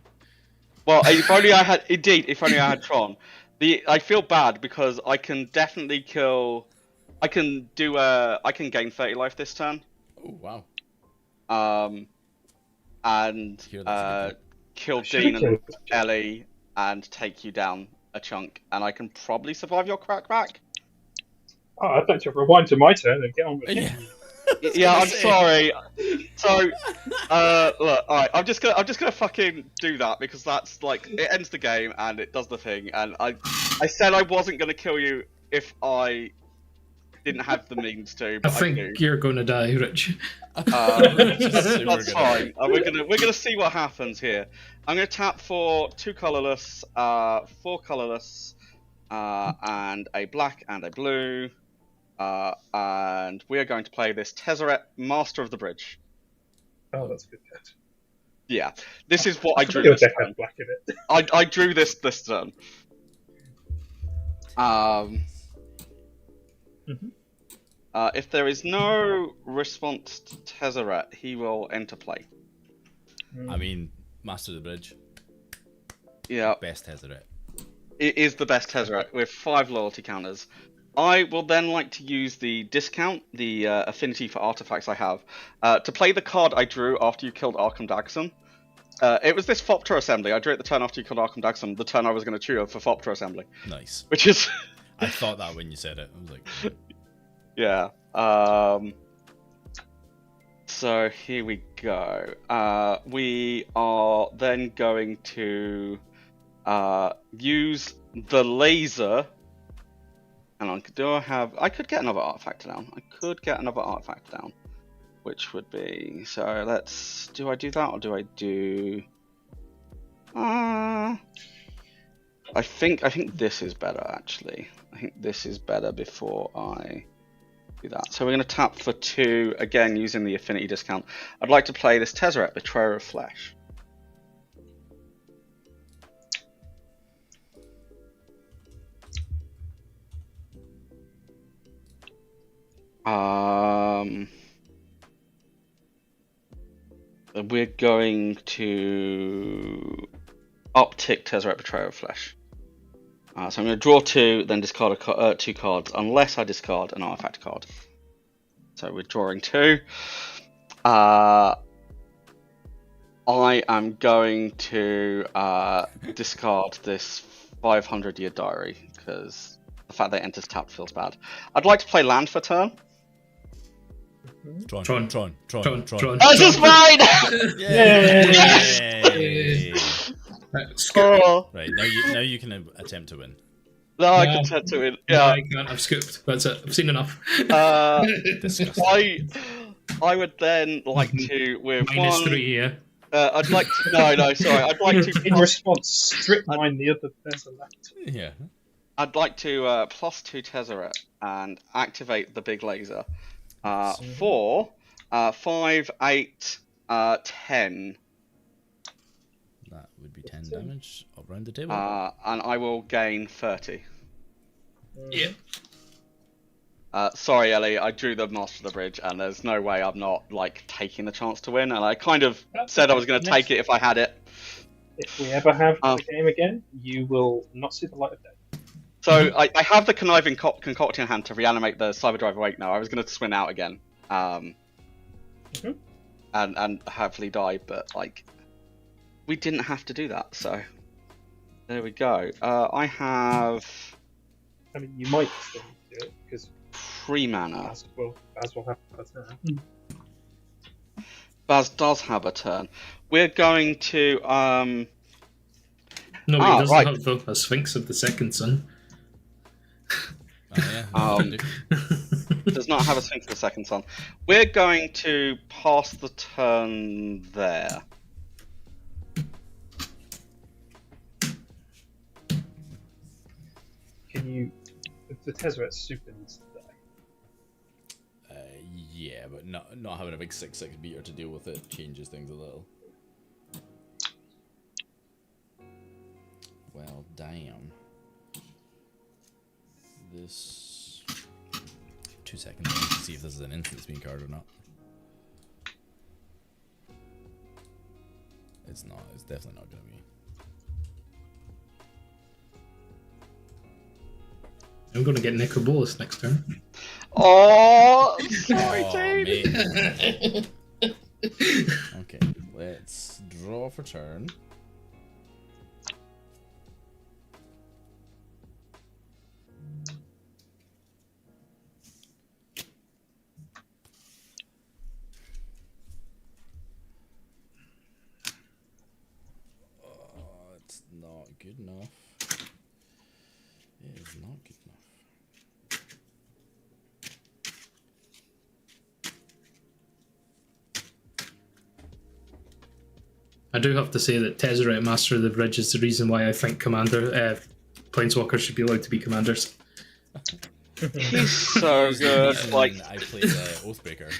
well, if only I had, indeed, if only I had Tron. I feel bad because I can definitely kill. I can gain 30 life this turn. Oh wow. And Here, that's a good kill Should've Dean and killed. Ellie and take you down a chunk, and I can probably survive your crackback. Oh, I'd like to rewind to my turn and get on with it. Yeah. Yeah, I'm sorry. So, look, all right, I'm just gonna fucking do that because that's like it ends the game and it does the thing. And I said I wasn't gonna kill you if I didn't have the means to. I But think do. you're gonna die, Rich. That's fine. We're gonna see what happens here. I'm gonna tap for 2 colorless, 4 colorless, and a black and a blue. And we are going to play this Tezzeret, Master of the Bridge. Oh, that's good. Yeah, this is what I drew Your this deck turn. had black in it. I drew this turn. If there is no response to Tezzeret, he will enter play. I mean, Master of the Bridge, Yeah, best Tezzeret. it is the best Tezzeret with 5 loyalty counters. I will then like to use the discount, the affinity for artifacts I have, to play the card I drew after you killed Arkham Daxon. It was this Fopter Assembly. I drew it the turn after you killed Arkham Daxon, the turn I was going to chew for Fopter Assembly. Nice. Which is... I thought that when you said it. I was like... Yeah. So here we go. We are then going to use the laser. Hang on, I could get another artifact down. Which would be, so do I do that or do I do? I think this is better actually. I think this is better before I do that. So we're going to tap for 2 again using the affinity discount. I'd like to play this Tezzeret, Betrayer of Flesh. We're going to uptick Tezzeret, Betrayer of Flesh. So I'm going to draw 2, then discard 2 cards, unless I discard an artifact card. So we're drawing 2. I am going to discard this 500-year diary, because the fact that it enters tapped feels bad. I'd like to play land for turn. Tron. This is mine! Yay! Oh. Right, now you can attempt to win. No, I can attempt to win. Yeah. I can't. I've scooped. That's it. I've seen enough. Disgusting. I would then like to with -3 here. I'd like to no, sorry. I'd like to In response, strip mine the other person left. Yeah. I'd like to +2 Tezzeret and activate the big laser. For 5, 8, 10. That would be 10 damage up round the table. And I will gain 30. Yeah. Sorry, Ellie, I drew the Master of the Bridge, and there's no way I'm not like taking the chance to win. And I kind of said I was going to take it if I had it. If we ever have the game again, you will not see the light of day. So I have the conniving concoct in hand to reanimate the Cyberdrive awake now. I was going to swing out again, and hopefully die, but like we didn't have to do that. So there we go. I have. I mean, you might still do it because 3 mana. Baz will have a turn. Baz does have a turn. We're going to No, he doesn't have a Sphinx of the Second Son. Does not have a Sphinx of the Second Son. We're going to pass the turn there. Can you? The Tezzeret super needs to die. Yeah, but not having a big 6/6 beater to deal with it changes things a little. Well, damn. This... 2 seconds to see if this is an instant speed card or not. It's not. It's definitely not going to be. I'm going to get Necrobolus next turn. Oh, sorry, Oh, dude. mate. Okay, let's draw for turn. Oh, it's not good enough. It is not good enough. I do have to say that Tezzeret, Master of the Bridge, is the reason why I think Planeswalkers should be allowed to be commanders. He's so good. Like, I played Oathbreaker.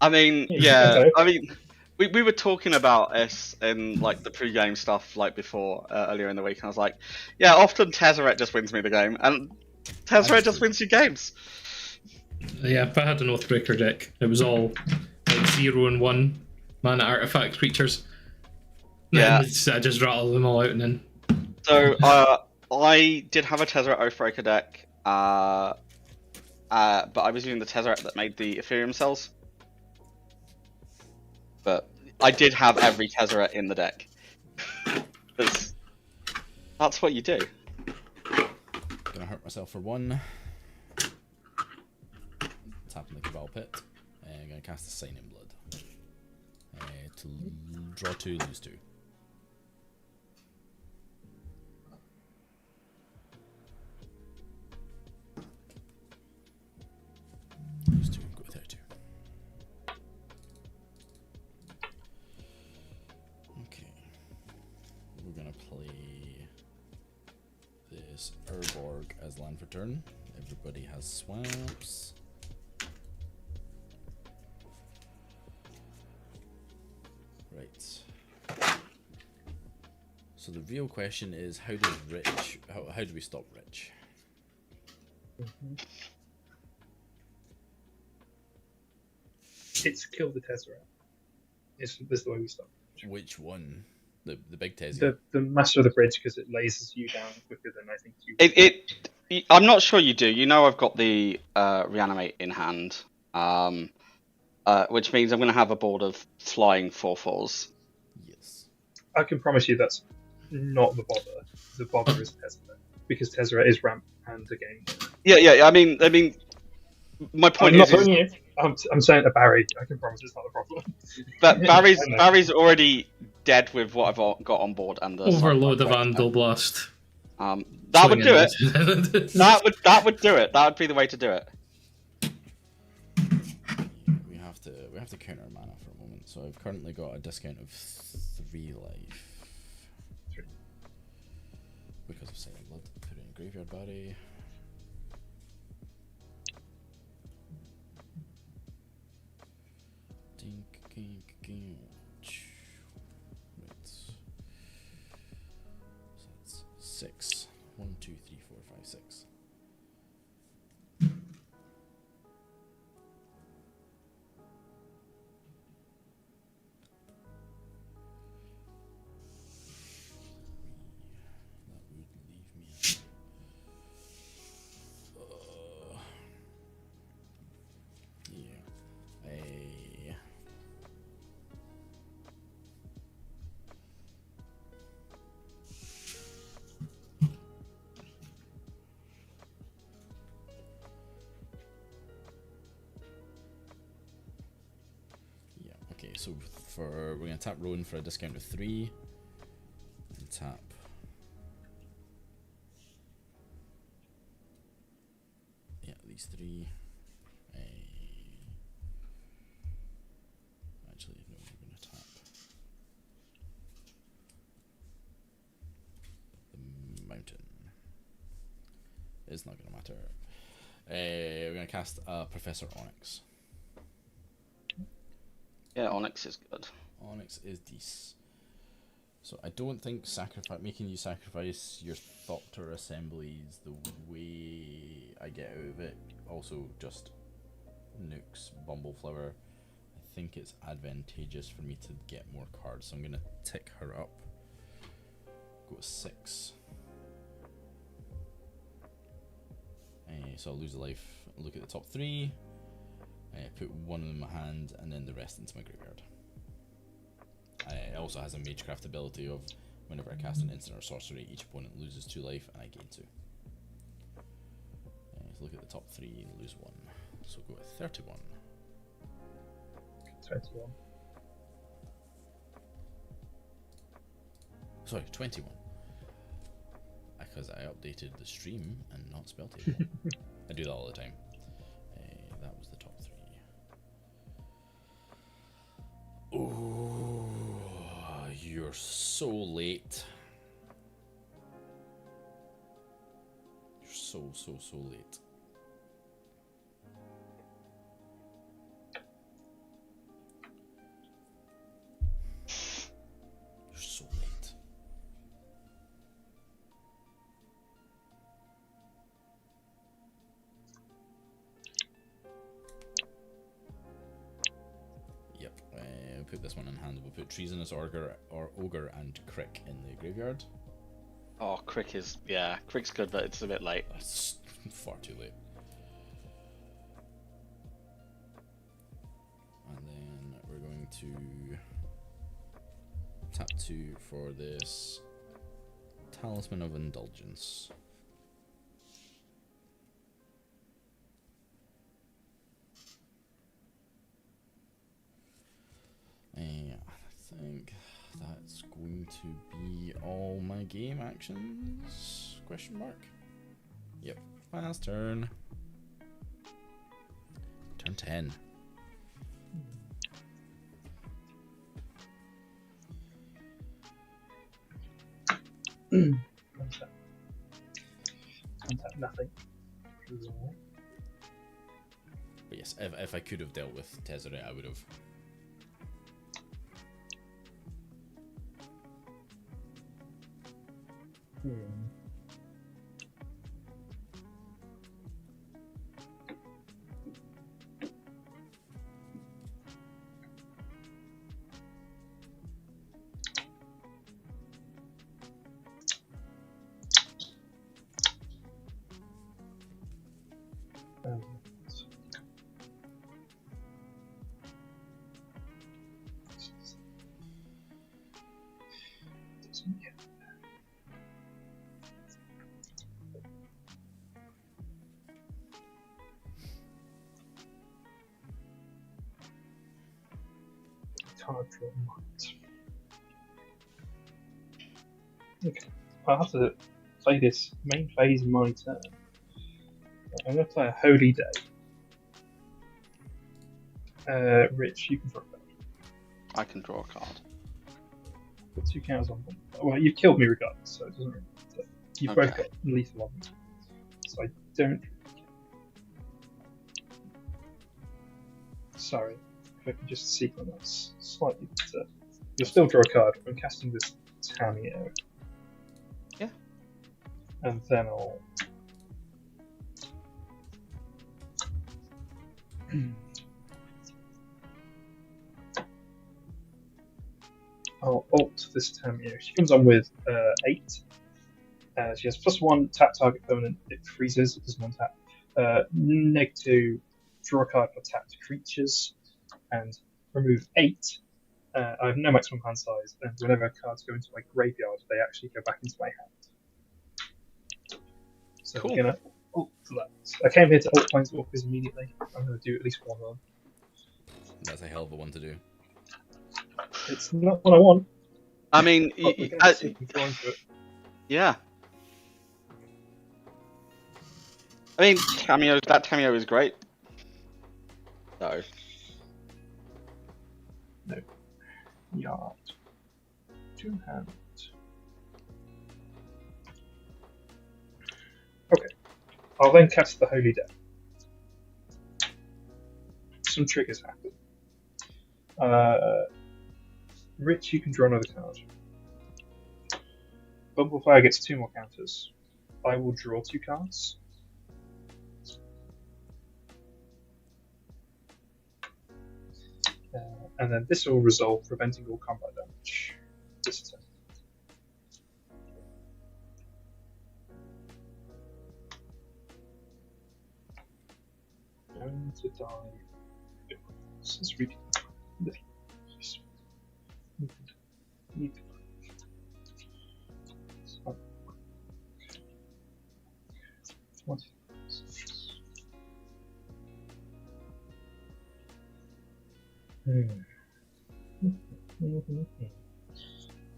I mean, yeah. I mean, we were talking about this in like the pre-game stuff like before earlier in the week, and I was like, yeah, often Tezzeret just wins me the game, and Tezzeret just wins you games. Yeah, if I had an Oathbreaker deck, it was all like 0 and 1 mana artifact creatures. Yeah. I just rattled them all out and then. So I did have a Tezzeret Oathbreaker deck, but I was using the Tezzeret that made the Ethereum cells. But I did have every Tezzeret in the deck. That's what you do. Gonna hurt myself for 1. Tapping the Cabal Pit. And gonna cast a Sign in Blood. To draw 2, lose 2. Lose 2, go without 2. Okay. We're gonna play this Urborg as land for turn. Everybody has swamps. Right. So the real question is, how does Rich? How do we stop Rich? It's kill the Tezzeret. This is the way we stop. Which one? The big Tezzy? The Master of the Bridge, because it lasers you down quicker than I think you. I'm not sure you do. You know, I've got the reanimate in hand, which means I'm going to have a board of flying 4/4s. Yes. I can promise you that's not the bother. The bother is Tezzeret, because Tezzeret is ramp and a game. Yeah. I mean, my point is. I'm saying to Barry, I can promise it's not a problem. But Barry's already dead with what I've got on board and the Overload of Vandal Blast. That would do it. that would do it. That would be the way to do it. We have to counter mana for a moment. So I've currently got a discount of 3 life. 3. Because of Silent Blood. Put it in Graveyard Barry. Right. So that's 6. 1, 2, 3, 4, 5, 6. Okay, so we're gonna tap Rowan for a discount of 3, and tap these 3. Actually, no, we're gonna tap the mountain. It's not gonna matter. We're gonna cast Professor Onyx. Yeah, Onyx is good. Onyx is decent. So I don't think making you sacrifice your Thopter assembly is the way I get out of it. Also, just nukes Bumbleflower. I think it's advantageous for me to get more cards, so I'm going to tick her up. Go to 6. So I'll lose a life. Look at the top 3. Put one in my hand, and then the rest into my graveyard. It also has a Magecraft ability of whenever I cast an instant or sorcery, each opponent loses 2 life and I gain 2. So look at the top 3 and lose 1. So go with 31. 21. Sorry, 21. Because I updated the stream and not spell table. I do that all the time. That was the top 3. Oh, you're so late. You're so late. You're so late. Yep, put this one in hand. We'll put Treasonous Ogre and Crick in the graveyard. Oh, Crick is, yeah, Crick's good, but it's a bit late. That's far too late. And then we're going to tap 2 for this Talisman of Indulgence. I think that's going to be all my game actions? Question mark? Yep, last turn. Turn 10. Nothing. But yes, if I could have dealt with Tezzeret, I would have. Card draw might. Okay, I'll have to play this main phase in my turn. I'm going to play a Holy Day. Rich, you can draw a card. I can draw a card. Put 2 counters on them. Well, you've killed me regardless, so it doesn't really matter. You've both got lethal on them. So I don't. Sorry, if I can just sequence that slightly better. You'll still draw a card. I'm casting this Tamio. Yeah. And then I'll alt this Tamio. She comes on with 8. She has +1, tap target permanent, it freezes, it doesn't untap. -2, draw a card for tapped creatures, and remove 8. I have no maximum hand size, and whenever cards go into my graveyard, they actually go back into my hand. So cool. I'm gonna alt that. I came here to alt Planeswalkers immediately. I'm gonna do at least one of them. That's a hell of a one to do. It's not what I want. I mean, yeah. I mean, that Tamio is great. So. No. Yard. 2 hand. Okay. I'll then cast the Holy Day. Some triggers happen. Rich, you can draw another card. Bumbleflower gets 2 more counters. I will draw 2 cards. And then this will resolve, preventing all combat damage this turn. Going to die. Since we need to.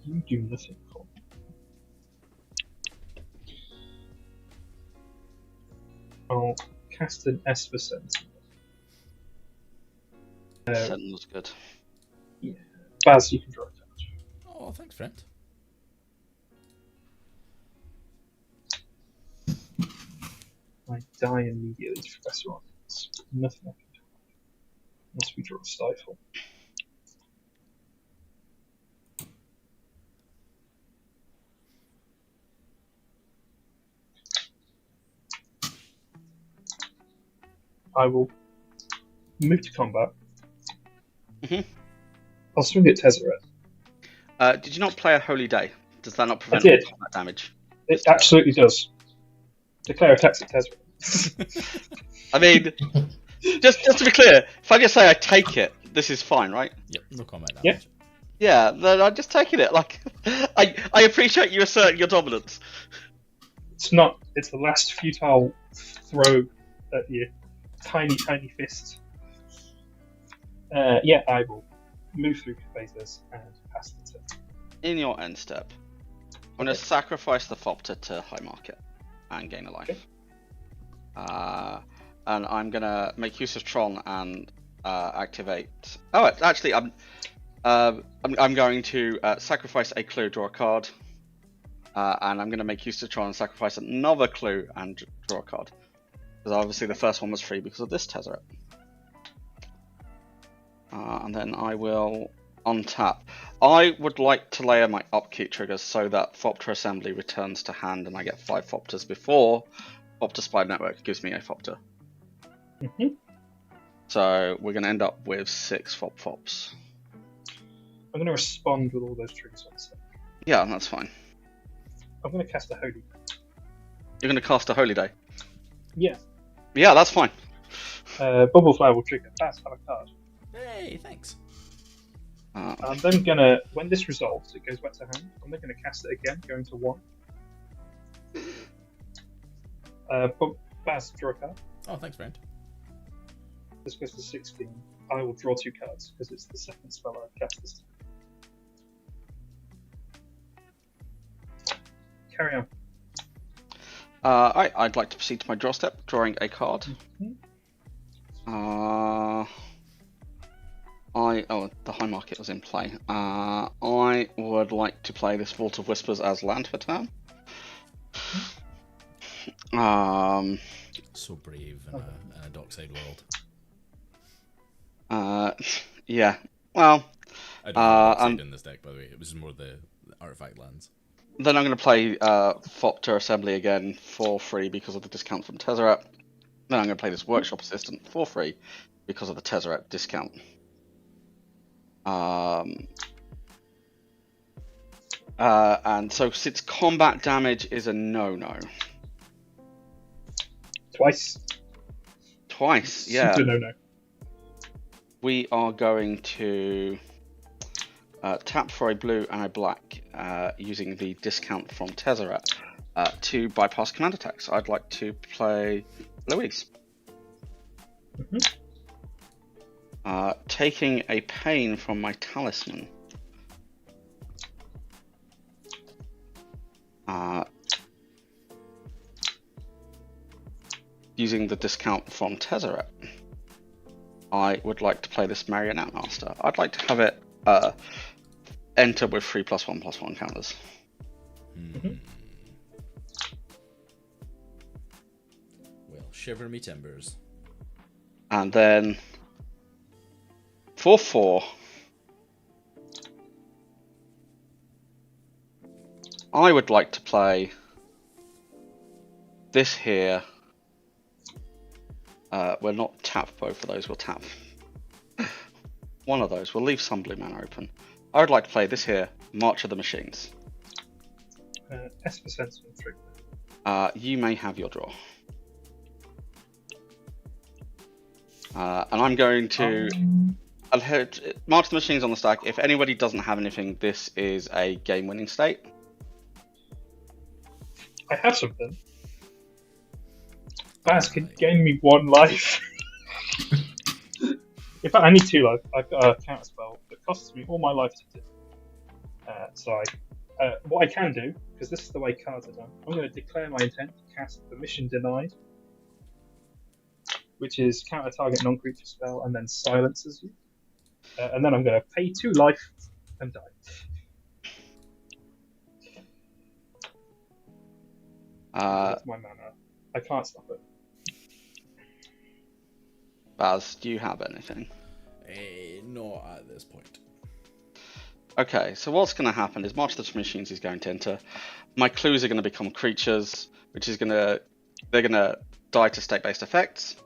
You do nothing for me. I'll cast an S for Sentinel. Sentinel's good. Yeah. Baz, you can draw a card. Oh, thanks, friend. I die immediately to Professor Ornaments. Nothing I can do. Unless we draw a Stifle. I will move to combat. I'll swing at Tezzeret. Did you not play a Holy Day? Does that not prevent I did. all combat damage? It absolutely does. Declare attacks at Tezzeret. I mean, just to be clear, if I just say I take it, this is fine, right? Yep, no combat damage. Yep. Yeah, then I'm just taking it. Like, I appreciate you asserting your dominance. It's not. It's the last futile throw at your tiny fist. Yeah, I will move through phases and pass the turn. In your end step, I'm going to sacrifice the Thopter to High Market and gain a life. Okay. And I'm going to make use of Tron and activate. Oh, actually, I'm going to sacrifice a clue, draw a card, and I'm going to make use of Tron and sacrifice another clue and draw a card. Because obviously the first one was free because of this Tezzeret. And then I will untap. I would like to layer my upkeep triggers so that Thopter Assembly returns to hand and I get 5 Thopters before Thopter Spy Network gives me a Thopter. So we're going to end up with 6 Fops. I'm going to respond with all those triggers on set. Yeah, that's fine. I'm going to cast a Holy Day. You're going to cast a Holy Day? Yeah. Yeah, that's fine. Bumbleflower will trigger. That's have a card. Hey, thanks. I'm then going to, when this resolves, it goes back to hand. I'm then going to cast it again, going to 1. Baz, draw a card. Oh, thanks, friend. This goes to 16. I will draw 2 cards because it's the second spell I've cast this time. Carry on. Alright, I'd like to proceed to my draw step, drawing a card. The High Market was in play. I would like to play this Vault of Whispers as land for turn. So brave in a dockside world. Yeah. Well, I don't know dockside in this deck, by the way. It was more the artifact lands. Then I'm going to play Thopter Assembly again for free because of the discount from Tezzeret. Then I'm going to play this Workshop Assistant for free because of the Tezzeret discount. And so since combat damage is a no-no. Twice, yeah. Super no-no. We are going to tap for a blue and a black using the discount from Tezzeret to bypass command attacks. I'd like to play Eloise. Taking a pain from my talisman. Using the discount from Tezzeret, I would like to play this Marionette Master. I'd like to have it enter with 3+1/+1 counters. Well, shiver me timbers. And then for 4, I would like to play this here. We'll not tap both of those. We'll tap one of those. We'll leave some blue mana open. I would like to play this here, March of the Machines. Esper Sense will trigger. You may have your draw. And I'm going to... I'll hit March of the Machines on the stack. If anybody doesn't have anything, this is a game-winning state. I have something. Baz can gain me 1 life. In fact, I need 2 life. I've got a counter spell that costs me all my life to do. What I can do, because this is the way cards are done, I'm going to declare my intent to cast Permission Denied, which is counter target non-creature spell and then silences you. And then I'm going to pay 2 life and die. That's my mana. I can't stop it. Baz, do you have anything? Not at this point. Okay, so what's going to happen is March of the Machines is going to enter. My clues are going to become creatures, which is they're going to die to state-based effects,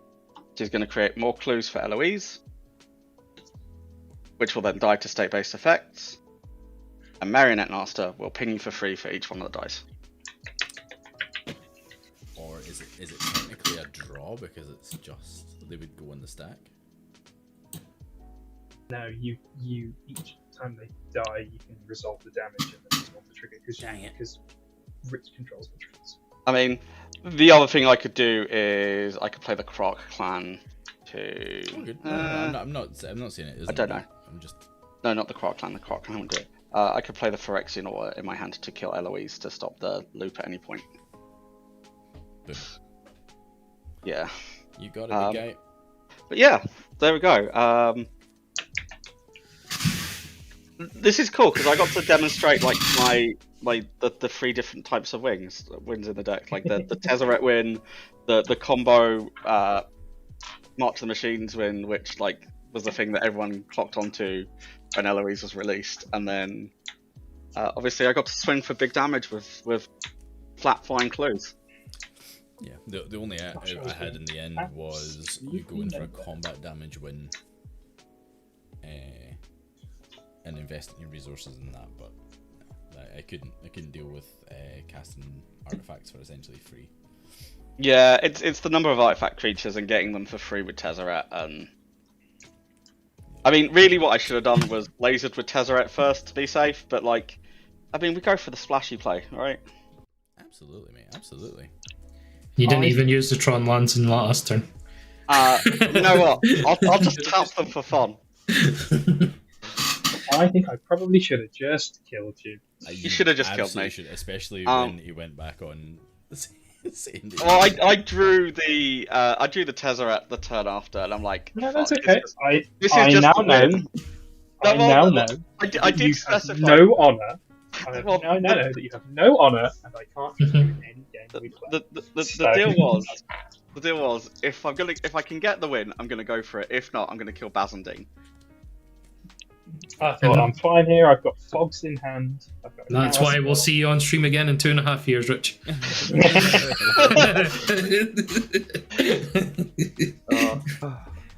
which is going to create more clues for Eloise, which will then die to state-based effects, and Marionette Master will ping you for free for each one of the dice. Or is it technically a draw because it's just they would go in the stack? No, you each time they die, you can resolve the damage and then resolve the trigger because Rich controls the triggers. I mean, the other thing I could do is I could play the Croc Clan to. Oh, good. I'm not saying it. I don't know. I'm just. No, not the Croc Clan. The Croc Clan wouldn't do it. I could play the Phyrexian Aura in my hand to kill Eloise to stop the loop at any point. Boom. Yeah. You got it, big guy. But yeah, there we go. This is cool because I got to demonstrate like the 3 different types of wins in the deck, like the Tezzeret win, the combo March of the Machines win, which like was the thing that everyone clocked onto when Eloise was released, and then obviously I got to swing for big damage with flat flying clues. Yeah, the only out I had in the end was you go in for a combat damage win and invest in your resources in that, but I couldn't deal with casting artifacts for essentially free. Yeah, it's the number of artifact creatures and getting them for free with Tezzeret, and I mean really what I should have done was lasered with Tezzeret first to be safe, but like I mean we go for the splashy play, right? Absolutely, mate, absolutely. You didn't even use the Tron Lance in last turn. You know what? I'll just tap them for fun. I think I probably should have just killed you. You should have just killed me. Should, especially when he went back on saying that. Well, I drew the Tezzeret the turn after, and I'm like, no, that's okay. I now know. I did specify. No honour. I now know that you have no honour, and I can't beat you in any game we play. The deal was if I can get the win, I'm gonna go for it. If not, I'm gonna kill Bazandine. I thought I'm fine here. I've got fogs in hand. That's why we'll see you on stream again in 2.5 years, Rich.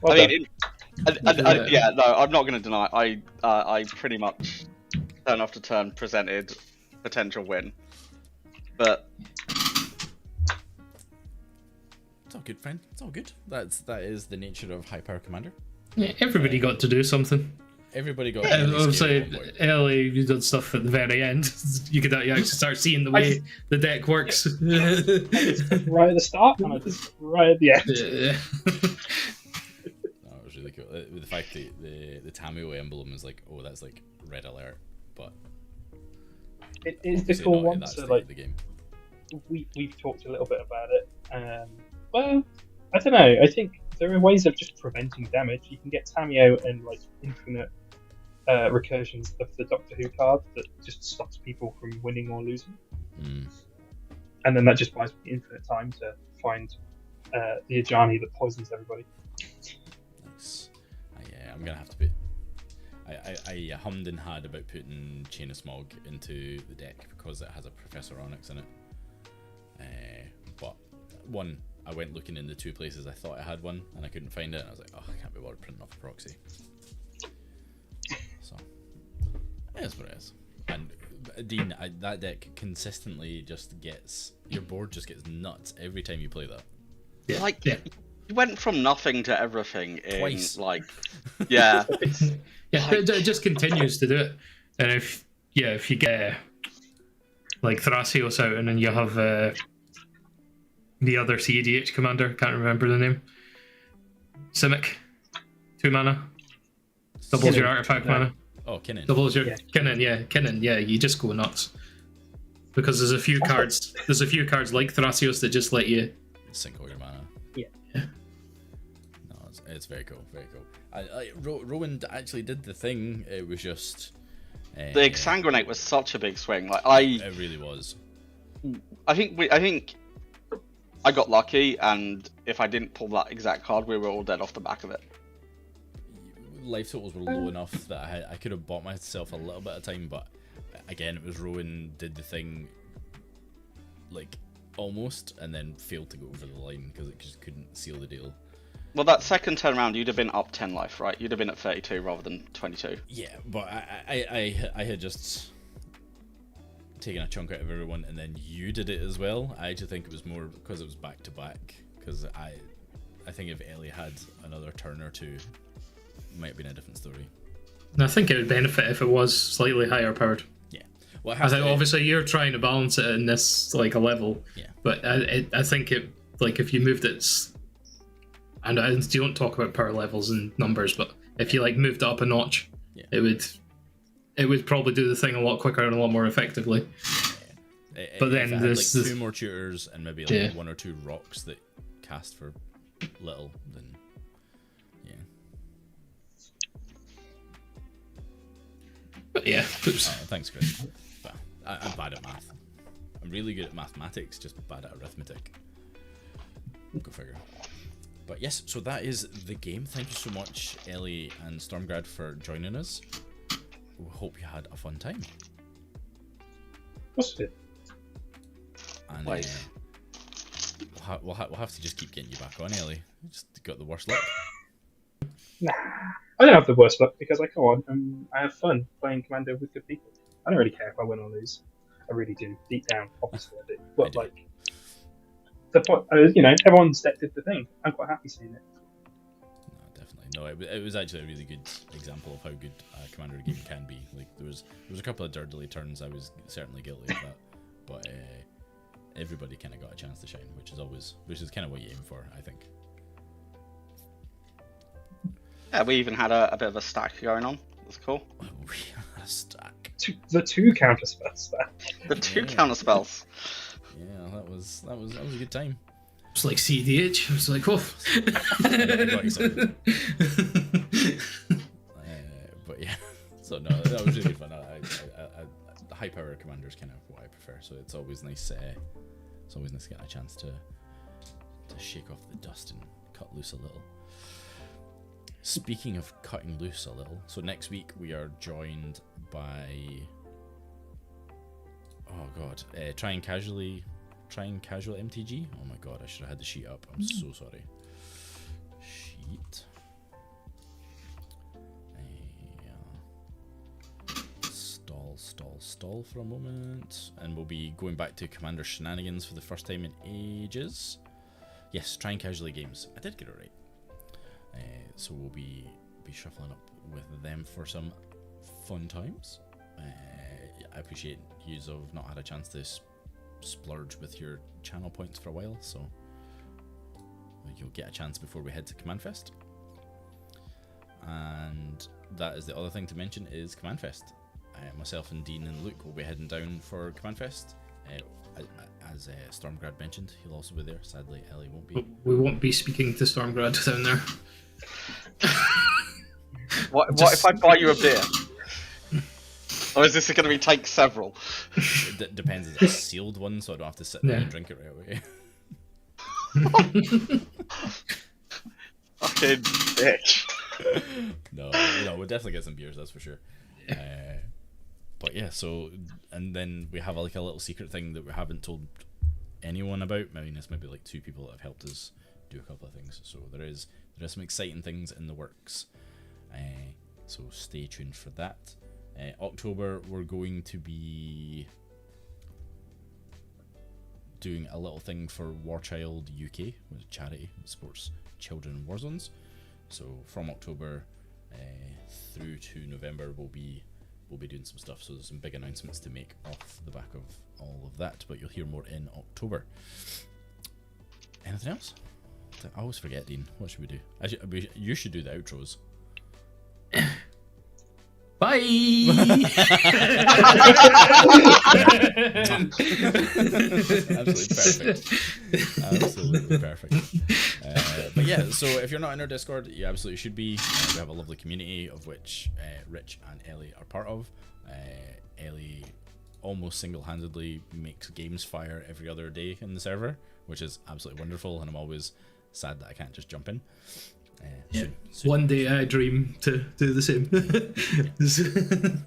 I mean, yeah, no, I'm not going to deny. I pretty much turn after turn presented potential win, but it's all good, friend. It's all good. That is the nature of high power commander. Yeah, everybody got to do something. Everybody got. Obviously, Ellie, you did stuff at the very end. You could actually start seeing the way the deck works. Right at the start, and I just right at the end. Yeah. No, it was really cool. The fact that the Tamio emblem is like, oh, that's like red alert, but it is the cool one. So like, the game. we've talked a little bit about it. Well, I don't know. I think there are ways of just preventing damage. You can get Tamio and like infinite recursions of the Doctor Who card that just stops people from winning or losing. And then that just buys me infinite time to find the Ajani that poisons everybody. Nice. Yeah, I'm gonna have to be. I hummed and had about putting Chain of Smog into the deck because it has a Professor Onyx in it. But one, I went looking in the 2 places I thought I had one and I couldn't find it. And I was like, oh, I can't be bothered printing off a proxy. So, it is what it is. And Dean, that deck consistently just gets, your board just gets nuts every time you play that. Yeah. You went from nothing to everything in Twice. like, yeah. It just continues to do it. And if you get like Thrasios out and then you have the other CEDH commander, can't remember the name, Simic, 2 mana, doubles your artifact mana. Oh, Kinnan. Doubles your Kinnan, you just go nuts. Because there's a few cards like Thrasios that just let you Sink all your mana. Yeah. No, it's very cool, very cool. Rowan actually did the thing. It was just The Exsanguinate was such a big swing. Like it really was. I think I got lucky, and if I didn't pull that exact card, we were all dead off the back of it. Life totals were low enough that I could have bought myself a little bit of time, but again, it was Rowan did the thing like almost, and then failed to go over the line because it just couldn't seal the deal. Well, that second turn round, you'd have been up 10 life, right? You'd have been at 32 rather than 22. Yeah, but I had just taken a chunk out of everyone, and then you did it as well. I actually think it was more because it was back to back. Because I think if Ellie had another turn or two, it might have been a different story. And I think it would benefit if it was slightly higher powered. Yeah. Well, I think obviously you're trying to balance it in this like a level. Yeah. But I think it, like, if you moved it, and I don't talk about power levels and numbers, but if you like moved it up a notch, yeah, it would probably do the thing a lot quicker and a lot more effectively. Yeah. But then if there's like 2 more tutors and maybe like Yeah. 1 or 2 rocks that cast for little, then yeah. But yeah, oops. Thanks, Chris. But I'm bad at math. I'm really good at mathematics, just bad at arithmetic. Go figure. But yes, so that is the game. Thank you so much, Ellie and Stormgrad, for joining us. We hope you had a fun time. What's it? And Wait. we'll have to just keep getting you back on, Ellie. You just got the worst luck. Nah, I don't have the worst luck because I go on and I have fun playing Commander with good people. I don't really care if I win or lose. I really do. Deep down, obviously I do. But I do. like, the point, everyone's deck did the thing. I'm quite happy seeing it. No, definitely. No, it was actually a really good example of how good a Commander game can be. Like there was a couple of dirtily turns I was certainly guilty of that, but everybody kind of got a chance to shine, which is kind of what you aim for, I think. Yeah, we even had a bit of a stack going on. That's cool. We had a stack. The 2 counter spells stack. The 2 Yeah. counter spells. Yeah, that was a good time. It's like CDH. It's like, oh. I got excited. But yeah, so no, that was really fun. The high power commander is kind of what I prefer. So it's always nice. It's always nice to get a chance to shake off the dust and cut loose a little. Speaking of cutting loose a little, so next week we are joined by Trying Casual MTG. Oh my god, I should have had the sheet up. I'm so sorry. Sheet. Stall for a moment, and we'll be going back to Commander Shenanigans for the first time in ages. Yes, Trying Casually Games. I did get it right. So we'll be shuffling up with them for some fun times. I appreciate yous have not had a chance to splurge with your channel points for a while, so you'll get a chance before we head to Command Fest. And that is the other thing to mention is Command Fest. Myself and Dean and Luke will be heading down for Command Fest. As Stormgrad mentioned, he'll also be there. Sadly, Ellie won't be. We won't be speaking to Stormgrad down there. What if I buy you a beer? Or is this going to be take several? It depends. It's a sealed one, so I don't have to sit there Yeah. and drink it right away. Fucking bitch. No, we'll definitely get some beers, that's for sure. But yeah, so, and then we have like a little secret thing that we haven't told anyone about. I mean, it's maybe like 2 people that have helped us do a couple of things. So there is some exciting things in the works. So stay tuned for that. October, we're going to be doing a little thing for Warchild UK, which is a charity that supports children in war zones. So from October through to November, we'll be doing some stuff. So there's some big announcements to make off the back of all of that, but you'll hear more in October. Anything else? I always forget, Dean. What should we do? You should do the outros. Bye. Absolutely perfect. But yeah, so if you're not in our Discord, you absolutely should be. We have a lovely community of which Rich and Ellie are part of. Ellie almost single-handedly makes games fire every other day in the server, which is absolutely wonderful, and I'm always sad that I can't just jump in. Soon. One day I dream to do the same.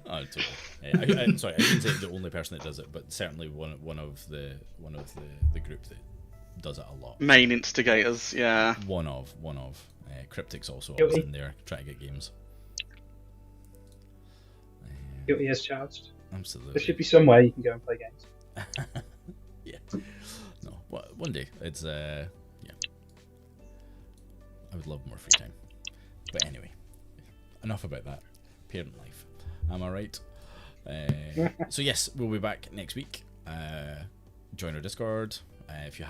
Oh, totally. I'm sorry, I shouldn't say the only person that does it, but certainly one of the group that does it a lot. Main instigators, yeah. One of. Cryptic's also always in there trying to get games. Guilty as charged. Absolutely. There should be somewhere you can go and play games. Yeah. No, one day. It's yeah. I would love more free time. But anyway, enough about that. Parent life. Am I right? So yes, we'll be back next week. Join our Discord. If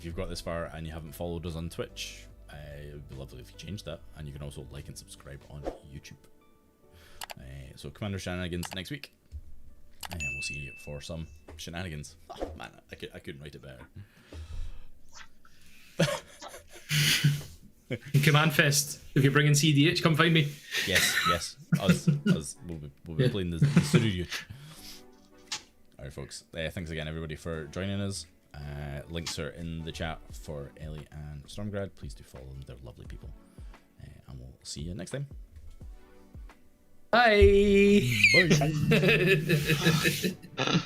you've got this far and you haven't followed us on Twitch, it would be lovely if you changed that. And you can also like and subscribe on YouTube. So Commander Shenanigans next week. And we'll see you for some shenanigans. Oh, man, I couldn't write it better. Command Fest. If you're bringing CDH, come find me. Yes. Us. We'll be playing the synergies. Alright, folks. Thanks again, everybody, for joining us. Links are in the chat for Ellie and Stormgrad. Please do follow them. They're lovely people. And we'll see you next time. Bye. Bye.